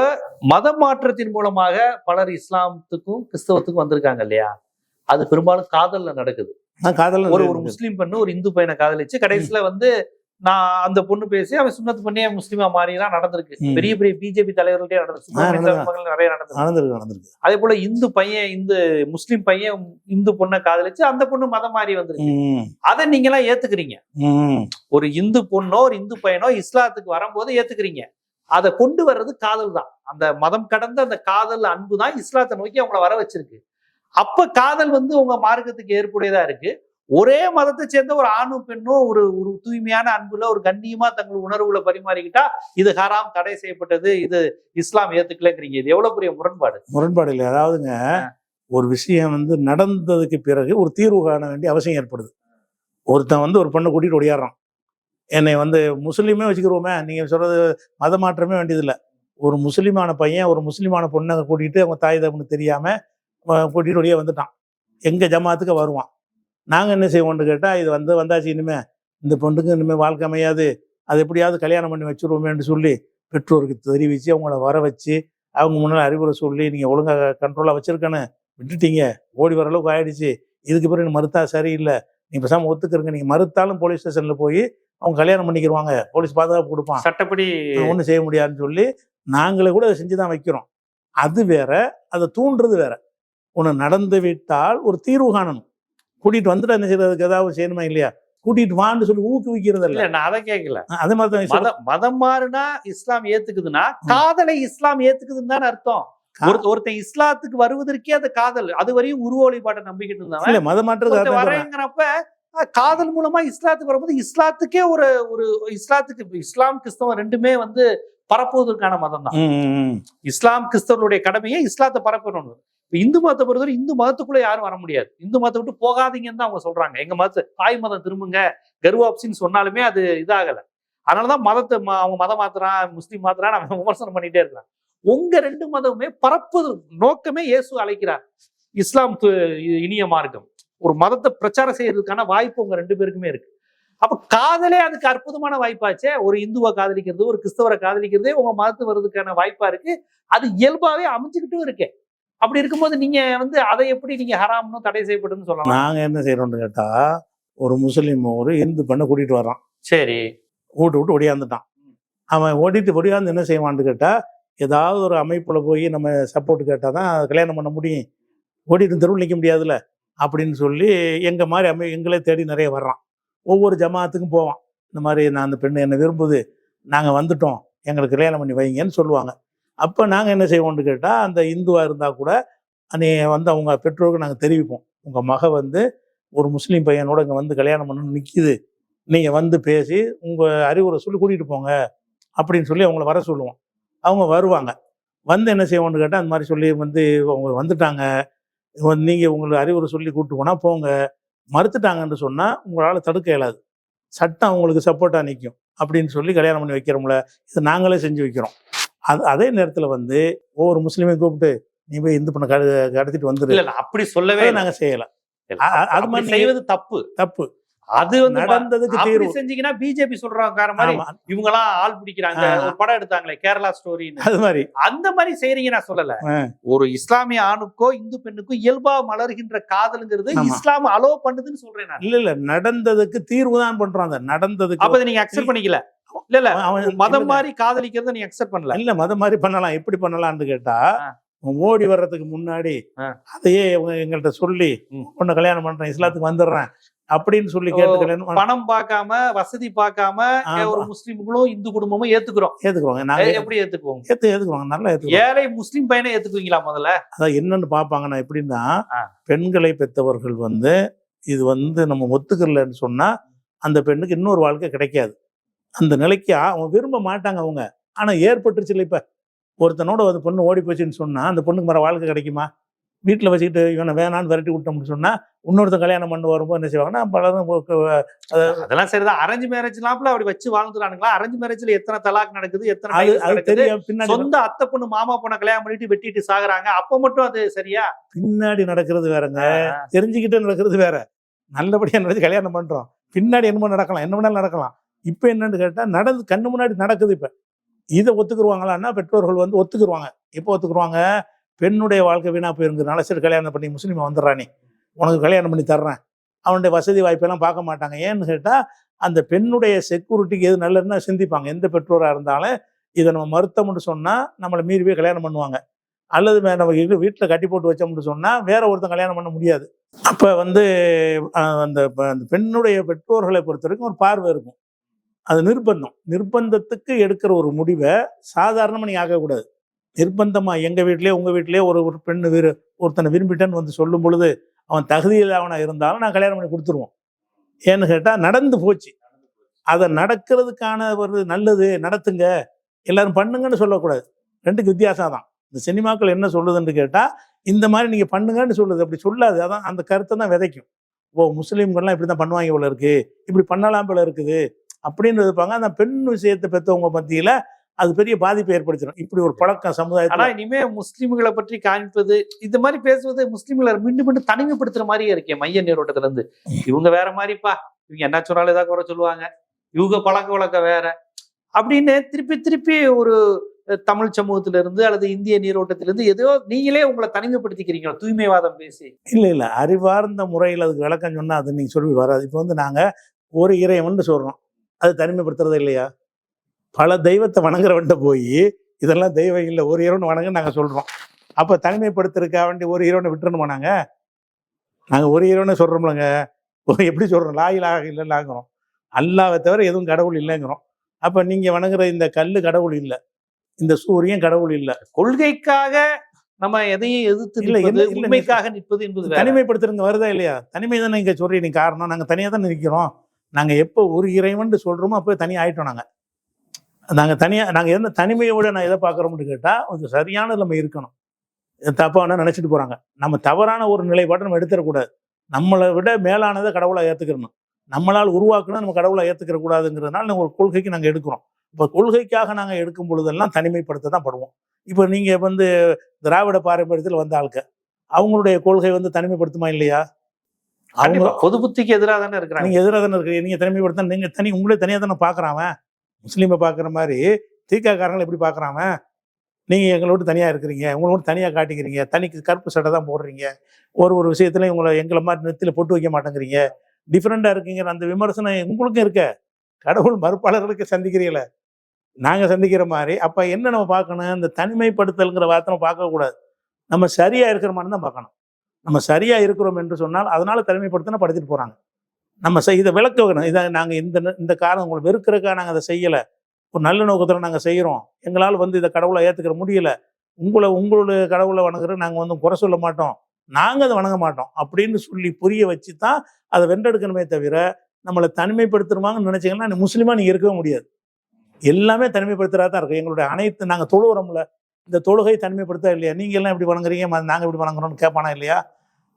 மத மாற்றத்தின் மூலமாக பலர் இஸ்லாமத்துக்கும் கிறிஸ்தவத்துக்கும் வந்திருக்காங்க இல்லையா? அது பெரும்பாலும் காதல்ல நடக்குது. ஒரு முஸ்லீம் பெண்ணு ஒரு இந்து பையனை காதலிச்சு கடைசியில வந்து நான் அந்த பொண்ணு பேசி அவன் சுண்ணத்து பண்ணியே முஸ்லீமா மாறிலாம் நடந்திருக்கு. பெரிய பெரிய பிஜேபி தலைவர்களே நடந்திருக்கு, நிறைய நடந்திருக்கு. அதே போல இந்து பையன் முஸ்லீம் பையன் இந்து பொண்ணை காதலிச்சு அந்த பொண்ணு மதம் மாறி வந்திருக்கு. அதை நீங்க எல்லாம் ஏத்துக்கிறீங்க. ஒரு இந்து பொண்ணோ ஒரு இந்து பையனோ இஸ்லாத்துக்கு வரும்போது ஏத்துக்கிறீங்க. அதை கொண்டு வர்றது காதல் தான். அந்த மதம் கடந்த அந்த காதல் அன்பு தான் இஸ்லாத்தை நோக்கி அவங்கள வர வச்சிருக்கு. அப்ப காதல் வந்து உங்க மார்க்கத்துக்கு ஏற்புடையதா இருக்கு. ஒரே மதத்தை சேர்ந்த ஒரு ஆணும் பெண்ணும் ஒரு ஒரு தூய்மையான அன்புல ஒரு கண்ணியமா தங்கள் உணர்வுகளை பரிமாறிக்கிட்டா இது ஹராம், தடை செய்யப்பட்டது, இது இஸ்லாம் ஏத்துக்கலங்கிறீங்க. இது எவ்வளவு பெரிய
முரண்பாடு இல்லை. அதாவதுங்க, ஒரு விஷயம் வந்து நடந்ததுக்கு பிறகு ஒரு தீர்வு காண வேண்டிய அவசியம் ஏற்படுது. ஒருத்தன் வந்து ஒரு பொண்ணை கூட்டிட்டு ஓடியாடுறான். என்னை வந்து முஸ்லீமே வச்சுக்கிறோமே, நீங்க சொல்றது மத மாற்றமே வேண்டியதில்லை. ஒரு முஸ்லீமான பையன் ஒரு முஸ்லீமான பொண்ணை கூட்டிட்டு அவங்க தாய் தகவலுக்கு தெரியாம கூட்டிட்டு வெளியே வந்துட்டான். எங்க ஜமாத்துக்கு வருவான். நாங்க என்ன செய்வோம்னு கேட்டா, இது வந்தாச்சு, இனிமே இந்த பொண்ணுக்கு இனிமேல் வாழ்க்கை அமையாது, அது எப்படியாவது கல்யாணம் பண்ணி வச்சுருவோமேன்னு சொல்லி பெற்றோருக்கு தெரிவித்து அவங்கள வர வச்சு அவங்க முன்னால் அறிவுரை சொல்லி, நீங்கள் ஒழுங்காக கண்ட்ரோலாக வச்சுருக்கணும், விட்டுட்டீங்க, ஓடி வர அளவுக்கு ஆயிடுச்சு, இதுக்கு பிறகு மறுத்தா சரியில்லை, நீங்கள் பேசாமல் ஒத்துக்கிறங்க, நீங்கள் மறுத்தாலும் போலீஸ் ஸ்டேஷனில் போய் அவங்க கல்யாணம் பண்ணிக்கிடுவாங்க, போலீஸ் பாதுகாப்பு கொடுப்பான்,
சட்டப்படி
ஒன்றும் செய்ய முடியாதுன்னு சொல்லி நாங்களே கூட அதை செஞ்சு தான் வைக்கிறோம். அது வேற, அதை தூண்டுறது வேற. ஒன்று நடந்து விட்டால் ஒரு தீர்வு காணணும். கூட்டிகிட்டு வந்துட்டு என்ன செய்யறதுக்கு ஏதாவது செய்யணுமா இல்லையா? கூட்டிட்டு வான்னு சொல்லி ஊக்குவிக்கிறது இல்லை.
நான் அதை கேட்கல.
அதே மாதிரி
மதம் மாறுனா இஸ்லாம் ஏத்துக்குதுன்னா காதலை இஸ்லாம் ஏத்துக்குதுன்னு தானே அர்த்தம். ஒருத்தன் இஸ்லாத்துக்கு வருவதற்கே அந்த காதல், அது வரையும் உருவ வழிபாட்டை நம்பிக்கிட்டு இருந்தாங்க.
மதம் மாற்றது
வரேங்கிறப்ப காதல் மூலமா இஸ்லாத்துக்கு வரும்போது இஸ்லாத்துக்கே ஒரு ஒரு இஸ்லாத்துக்கு இஸ்லாம் கிறிஸ்தவம் ரெண்டுமே வந்து பரப்புவதற்கான மதம் தான். இஸ்லாம் கிறிஸ்தவருடைய கடமையை இஸ்லாத்தை பரப்பணும். இந்து மதத்தை பொறுத்தவரை இந்து மதத்துக்குள்ள யாரும் வர முடியாது. இந்து மதத்தை விட்டு போகாதீங்கன்னு தான் அவங்க சொல்றாங்க. எங்க மதத்தை தாய் மதம் திரும்புங்க கர்வாப்சின்னு சொன்னாலுமே அது இதாகல. அதனாலதான் மதத்தை அவங்க மதம் மாத்துறான், முஸ்லீம் மாத்துறான், அவன் விமர்சனம் பண்ணிட்டே இருக்கிறான். உங்க ரெண்டு மதமுமே பரப்புது நோக்கமே இயேசு அழைக்கிறார். இஸ்லாம் இனிய மார்க்கம், ஒரு மதத்தை பிரச்சாரம் செய்யறதுக்கான வாய்ப்பு உங்க ரெண்டு பேருக்குமே இருக்கு. அப்ப காதலே அதுக்கு அற்புதமான வாய்ப்பாச்சே. ஒரு இந்துவை காதலிக்கிறது, ஒரு கிறிஸ்தவரை காதலிக்கிறதே உங்க மதத்து வர்றதுக்கான வாய்ப்பா இருக்கு. அது இயல்பாவே அமைஞ்சுக்கிட்டும் இருக்கு. அப்படி இருக்கும்போது நீங்க வந்து அதை எப்படி நீங்க ஹராம்னு தடை செய்யப்படுதுன்னு சொல்லலாம்?
நாங்க என்ன செய்யறோம்னு கேட்டா, ஒரு முஸ்லீம் ஒரு இந்து பண்ண கூட்டிட்டு வர்றான்.
சரி,
விட்டு ஒடியாந்துட்டான். அவன் ஒடியாந்து என்ன செய்வான்னு கேட்டா, ஏதாவது ஒரு அமைப்புல போய் நம்ம சப்போர்ட் கேட்டா தான் கல்யாணம் பண்ண முடியும், ஓடிட்டு தெருவில் நிற்க முடியாதுல்ல அப்படின்னு சொல்லி எங்க மாதிரி எங்களே தேடி நிறைய வர்றான். ஒவ்வொரு ஜமாத்துக்கும் போவான். இந்த மாதிரி நான் அந்த பெண்ணு என்னை விரும்புது, நாங்கள் வந்துட்டோம், எங்களுக்கு கல்யாணம் பண்ணி வைங்கன்னு சொல்லுவாங்க. அப்போ நாங்கள் என்ன செய்வோம்னு கேட்டால், அந்த இந்துவாக இருந்தால் கூட நீ வந்து அவங்க பெற்றோருக்கு நாங்கள் தெரிவிப்போம், உங்கள் மக வந்து ஒரு முஸ்லீம் பையனோட இங்கே வந்து கல்யாணம் பண்ணணும்னு நிற்கிது, நீங்கள் வந்து பேசி உங்கள் அறிவுரை சொல்லி கூட்டிகிட்டு போங்க அப்படின்னு சொல்லி அவங்கள வர சொல்லுவோம். அவங்க வருவாங்க. வந்து என்ன செய்வோம்னு கேட்டால், அந்த மாதிரி சொல்லி வந்து அவங்க வந்துட்டாங்க, நீங்கள் உங்களுக்கு அறிவுரை சொல்லி கூப்பிட்டு போனால் போங்க, மறுத்துட்டாங்கன்னு சொன்னால் உங்களால் தடுக்க இயலாது, சட்டம் அவங்களுக்கு சப்போர்ட்டாக நிற்கும் அப்படின்னு சொல்லி கல்யாணம் பண்ணி வைக்கிறோம்ல, இது நாங்களே செஞ்சு வைக்கிறோம். அதே நேரத்தில் வந்து ஒவ்வொரு முஸ்லீமையும் கூப்பிட்டு நீ போய் இந்து பண்ண கடத்திட்டு வந்துரு
அப்படி சொல்லவே
நாங்கள் செய்யலை.
அது மாதிரி செய்வது தப்பு. அது வந்து
நடந்ததுக்கு தீர்வு
செஞ்சீங்கன்னா பிஜேபி சொல்றாங்க மாதிரி இவங்க எல்லாம் ஆள் பிடிக்கிறாங்க, ஒரு படம் எடுத்தாங்களே கேரளா ஸ்டோரின்னு,
அது மாதிரி
அந்த மாதிரி செய்றீங்க. நான் சொல்லல, ஒரு இஸ்லாமிய ஆணுக்கோ இந்து பெண்ணுக்கோ இயல்பா மலர்கின்ற காதல்ங்கிறது இஸ்லாம் அலோ பண்ணுதுன்னு சொல்றேன் நான்.
இல்ல நடந்ததுக்கு தீர்வு தான் பண்றாங்க. நடந்ததுக்கு
அப்ப நீங்க அக்செப்ட் பண்ணிக்கல. இல்ல மதம் மாதிரி காதலிக்கிறத நீ அக்செப்ட் பண்ணல.
இல்ல மதம் மாதிரி பண்ணலாம். எப்படி பண்ணலாம்னு கேட்டா, ஓடி வர்றதுக்கு முன்னாடி அதையே எங்கள்கிட்ட சொல்லி பொண்ணை கல்யாணம் பண்றேன், இஸ்லாத்துக்கு வந்துடுறேன் அப்படின்னு சொல்லி கேட்டு,
பணம் பார்க்காம வசதி பார்க்காம ஒரு முஸ்லீம்களும் இந்து குடும்பமும் ஏத்துக்குவாங்க. நாங்க எப்படி ஏத்துக்குவாங்க? நல்லா ஏத்துக்குவாங்க. ஏழை முஸ்லீம் பையனை ஏத்துக்குவீங்களா? முதல்ல
அதான் என்னன்னு பாப்பாங்கன்னா, எப்படின்னா பெண்களை பெற்றவர்கள் வந்து இது வந்து நம்ம ஒத்துக்கலன்னு சொன்னா அந்த பெண்ணுக்கு இன்னொரு வாழ்க்கை கிடைக்காது. அந்த நிலைக்கு அவங்க விரும்ப மாட்டாங்க அவங்க. ஆனா ஏற்பட்டுருச்சு இல்லை, இப்ப ஒருத்தனோட ஒரு பொண்ணு ஓடி போச்சுன்னு சொன்னா அந்த பொண்ணுக்கு மர வாழ்க்கை கிடைக்குமா? வீட்டில் வச்சுக்கிட்டு இவனை வேணான்னு விரட்டி விட்டோம்னு சொன்னா இன்னொருத்தன் கல்யாணம் பண்ண வரும்போது என்ன செய்வாங்கன்னா பலரும்
அதெல்லாம் சரிதான். அரேஞ்ச் மேரேஜ்லாம்ல அப்படி வச்சு வாழ்ந்துறானுங்களா? அரேஞ்ச் மேரேஜ்ல எத்தனை தலாக் நடக்குது, எத்தனை சொந்த அத்தை பொண்ணு மாமா பொண்ணை கல்யாணம் பண்ணிட்டு வெட்டிட்டு சாகுறாங்க. அப்ப மட்டும் அது சரியா? பின்னாடி நடக்கிறது வேறங்க, தெரிஞ்சுக்கிட்டு நடக்கிறது வேற. நல்லபடியா நடந்து கல்யாணம் பண்றோம், பின்னாடி என்னமோ நடக்கலாம், என்ன வேணாலும் நடக்கலாம். இப்ப என்னன்னு கேட்டா நடந்து கண்ணு முன்னாடி நடக்குது. இப்ப இதை ஒத்துக்குருவாங்களான்னா பெற்றோர்கள் வந்து ஒத்துக்குருவாங்க. எப்போ ஒத்துக்குருவாங்க? பெண்ணுடைய வாழ்க்கை வீணா போயிருங்கிறனால சரி கல்யாணம் பண்ணி முஸ்லீமை வந்துடுறானே, உனக்கு கல்யாணம் பண்ணி தர்றேன், அவனுடைய வசதி வாய்ப்பெல்லாம் பார்க்க மாட்டாங்க. ஏன்னு கேட்டால் அந்த பெண்ணுடைய செக்யூரிட்டிக்கு எது நல்லதுன்னா சிந்திப்பாங்க. எந்த பெற்றோராக இருந்தாலும் இதை நம்ம மறுத்தோம்னு சொன்னால் நம்மளை மீறி போய் கல்யாணம் பண்ணுவாங்க. அல்லது நம்ம வீட்டில் கட்டி போட்டு வச்சோம்னு சொன்னால் வேற ஒருத்தன் கல்யாணம் பண்ண முடியாது. அப்போ வந்து அந்த பெண்ணுடைய பெற்றோர்களை பொறுத்த வரைக்கும் ஒரு பார்வை இருக்கும். அது நிர்பந்தத்துக்கு எடுக்கிற ஒரு முடிவை சாதாரணமாக நீங்கள் ஆகக்கூடாது. நிர்பந்தமாக எங்கள் வீட்டிலே உங்கள் வீட்டிலே ஒரு பெண்ணு ஒருத்தனை விரும்பிட்டேன்னு வந்து சொல்லும் பொழுது அவன் தகுதியில் அவனை இருந்தாலும் நான் கல்யாணம் பண்ணி கொடுத்துருவோம்.
ஏன்னு கேட்டா நடந்து போச்சு. அதை நடக்கிறதுக்கான ஒரு நல்லது நடத்துங்க, எல்லாரும் பண்ணுங்கன்னு சொல்லக்கூடாது. ரெண்டுக்கு வித்தியாசம் தான். இந்த சினிமாக்கள் என்ன சொல்லுதுன்னு கேட்டா, இந்த மாதிரி நீங்க பண்ணுங்கன்னு சொல்லுது, அப்படி சொல்லாது. அதான் அந்த கருத்தை தான் விதைக்கும். ஓ, முஸ்லீம்கள்லாம் இப்படி தான் பண்ணுவாங்க போல இருக்கு, இப்படி பண்ணலாம் போல இருக்குது அப்படின்னு இருப்பாங்க. அந்த பெண் விஷயத்தை பெற்றவங்க மத்தியில அது பெரிய பாதிப்பை ஏற்படுத்திடும். இப்படி ஒரு பழக்கம்
ஆனா
சமுதாயத்துல.
இனிமே முஸ்லிம்களை பற்றி காண்பிப்பது, இந்த மாதிரி பேசுவது முஸ்லிம்களை மீண்டும் மீண்டும் தனிமைப்படுத்துற மாதிரியே இருக்கே மைய நீரோட்டத்துல இருந்து. இவங்க வேற மாதிரிப்பா, இவங்க என்ன சொன்னாலும் ஏதாவது குறை சொல்லுவாங்க, இவங்க பழக்க வழக்கம் வேற அப்படின்னு திருப்பி திருப்பி ஒரு தமிழ் சமூகத்தில இருந்து அல்லது இந்திய நீரோட்டத்திலிருந்து ஏதோ நீங்களே உங்களை தனிமைப்படுத்திக்கிறீங்க தூய்மைவாதம் பேசி.
இல்ல அறிவார்ந்த முறையில் அதுக்கு விளக்கம் சொன்னா அது நீங்க சொல்லி வராது. இப்போ நாங்க ஒரு இறைவன் சொல்றோம், அது தனிமைப்படுத்துறது இல்லையா? பல தெய்வத்தை வணங்குறவன்ட்ட போய் இதெல்லாம் தெய்வம் இல்லை, ஒரு இறைவன் வணங்க நாங்க சொல்றோம். அப்ப தனிமைப்படுத்துறதுக்காக வேண்டி ஒரு இறைவனை விட்டுறணுமா? நாங்க ஒரு இறைவனை சொல்றோம்லங்க. எப்படி சொல்றோம்? லா இலாஹ இல்லல்லாங்கிறோம். அல்லாஹ்வை தவிர எதுவும் கடவுள் இல்லைங்கிறோம். அப்ப நீங்க வணங்குற இந்த கல்லு கடவுள் இல்லை, இந்த சூரியன் கடவுள் இல்லை.
கொள்கைக்காக நம்ம எதையும் எதிர்த்து நிற்பது, உண்மைக்காக நிற்பது என்பது
தனிமைப்படுத்துறங்க வருதா இல்லையா? தனிமை தானே இங்க சொல்றீங்க காரணம். நாங்க தனியா தான் நிற்கிறோம். நாங்க எப்போ ஒரு இறைவன் சொல்றோமோ அப்போ தனியா ஆயிட்டோம். நாங்க தனியா நாங்க என்ன தனிமையோட நான் எதை பார்க்குறோம்னு கேட்டா, கொஞ்சம் சரியான நம்ம இருக்கணும். தப்பா வேணா நினைச்சிட்டு போறாங்க. நம்ம தவறான ஒரு நிலைப்பாட்டை நம்ம எடுத்துடக்கூடாது. நம்மளை விட மேலானதை கடவுளா ஏத்துக்கிறணும். நம்மளால் உருவாக்கணும், நம்ம கடவுளை ஏத்துக்கிற கூடாதுங்கிறதுனால ஒரு கொள்கைக்கு நாங்க எடுக்கிறோம். இப்போ கொள்கைக்காக நாங்க எடுக்கும் பொழுதெல்லாம் தனிமைப்படுத்த தான் படுவோம். இப்போ நீங்க திராவிட பாரம்பரியத்தில் வந்த ஆளுக்க, அவங்களுடைய கொள்கை தனிமைப்படுத்துமா இல்லையா?
அவங்க பொது புத்திக்கு எதிராக தானே இருக்கிறாங்க.
நீங்க எதிராக தானே இருக்கிறீங்க. நீங்க தனிமைப்படுத்த நீங்க உங்களே தனியா தானே பாக்குறான். முஸ்லீமை பார்க்குற மாதிரி தீக்காக்காரங்களை எப்படி பார்க்குறாம? நீங்கள் எங்களோட தனியாக இருக்கிறீங்க, உங்களோட தனியாக காட்டிக்கிறீங்க, தனிக்கு கருப்பு சட்டை தான் போடுறீங்க, ஒரு விஷயத்துல எங்களை மாதிரி நெத்தியில் பொட்டு வைக்க மாட்டேங்கிறீங்க, டிஃப்ரெண்டாக இருக்கீங்கிற அந்த விமர்சனம் உங்களுக்கும் இருக்க. கடவுள் மறுப்பாளர்களுக்கு சந்திக்கிறீங்கள, நாங்கள் சந்திக்கிற மாதிரி. அப்போ என்ன நம்ம பார்க்கணும்? இந்த தனிமைப்படுத்தல்ங்கிற வார்த்தை நம்ம பார்க்கக்கூடாது. நம்ம சரியாக இருக்கிற மாதிரி தான் பார்க்கணும். நம்ம சரியாக இருக்கிறோம் என்று சொன்னால் அதனால தனிமைப்படுத்தினா படுத்திட்டு போகிறாங்க. நம்ம இதை விளக்க வைக்கணும். இதை நாங்கள் இந்த காரணம் உங்களை வெறுக்கிறதுக்காக நாங்கள் அதை செய்யலை, ஒரு நல்ல நோக்கத்தில் நாங்கள் செய்கிறோம். எங்களால் இதை கடவுளை ஏற்றுக்கிற முடியல, உங்களுடைய கடவுளை வணங்குறது நாங்கள் குறை சொல்ல மாட்டோம், நாங்கள் அதை வணங்க மாட்டோம் அப்படின்னு சொல்லி புரிய வச்சு தான் அதை வென்றெடுக்கணுமே தவிர, நம்மளை தனிமைப்படுத்துருவாங்கன்னு நினைச்சிங்கன்னா முஸ்லீமாக நீங்கள் இருக்கவே முடியாது. எல்லாமே தனிமைப்படுத்துறதா தான் இருக்கும். எங்களுடைய அனைத்து நாங்கள் தொழுகிறோம்ல, இந்த தொழுகை தனிமைப்படுத்தா இல்லையா? நீங்கள் எல்லாம் எப்படி வணங்குறீங்க, நாங்கள் எப்படி வணங்குறோம்னு கேட்பானா இல்லையா?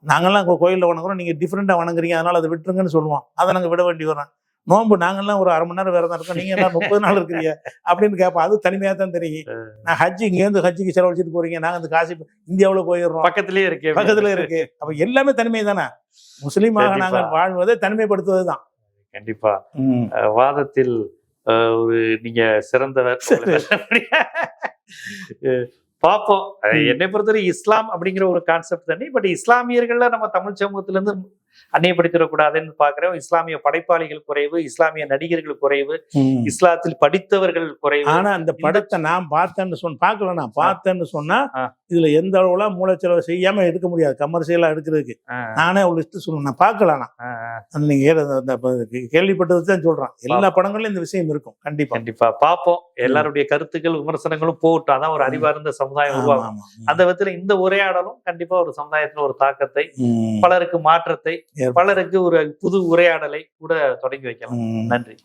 நாங்கள்லாம் கோயிலில் வணங்குறோம், நீங்கள் டிஃப்ரெண்டாக வணங்குறீங்க, அதனால் அதை விட்டுருங்கன்னு சொல்லுவோம். அதை நாங்கள் விட வேண்டி வரோம். நோன்பு நாங்கள்லாம் ஒரு 1/2 மணி நேரம் விரதம் இருக்கோம், நீங்கள் எல்லாம் 30 நாள் இருக்கிறீங்க அப்படின்னு கேட்போம். அது தனிமையாக தான் தெரியும். நான் இங்கேருந்து ஹஜ்ஜுக்கு செலவழிச்சிட்டு போறீங்க, நாங்கள் இந்த காசு இந்தியாவில் போயிடுறோம், பக்கத்துல இருக்கு. அப்போ எல்லாமே தனிமை தானே. முஸ்லீமாக நாங்கள் வாழ்வதை தனிமைப்படுத்துவது தான்.
கண்டிப்பா வாதத்தில் ஒரு நீங்க சிறந்தவர் பார்ப்போம். என்னை பொறுத்தவரை இஸ்லாம் அப்படிங்கிற ஒரு கான்செப்ட் தானே. பட் இஸ்லாமியர்கள்ல நம்ம தமிழ் சமூகத்துல இருந்து அந்நியப்படுத்திடக்கூடாதுன்னு பாக்குறோம். இஸ்லாமிய படைப்பாளிகள் குறைவு, இஸ்லாமிய நடிகர்கள் குறைவு, இஸ்லாத்தில் படித்தவர்கள் குறைவு.
ஆனா அந்த படத்தை நான் பார்த்தேன்னு சொன்னா இதுல எந்த அளவுலாம் மூலச்செலவு செய்யாம எடுக்க முடியாது. கமர்ஷியலா எடுக்கிறதுக்கு நானே ஒரு லிஸ்ட் சொல்லணும். நான் பார்க்கலாம். நீங்க கேள்விப்பட்டது தான் சொல்றேன். எல்லா படங்களும் இந்த விஷயம் இருக்கும்.
கண்டிப்பா பார்ப்போம். எல்லாருடைய கருத்துக்கள் விமர்சனங்களும் போகட்டும். அதான் ஒரு அறிவார்ந்த சமுதாயம் உருவாகும். அந்த விதத்துல இந்த உரையாடலும் கண்டிப்பா ஒரு சமுதாயத்துல ஒரு தாக்கத்தை, பலருக்கு மாற்றத்தை, பலருக்கு ஒரு புது உரையாடலை கூட தொடங்கி வைக்கலாம். நன்றி.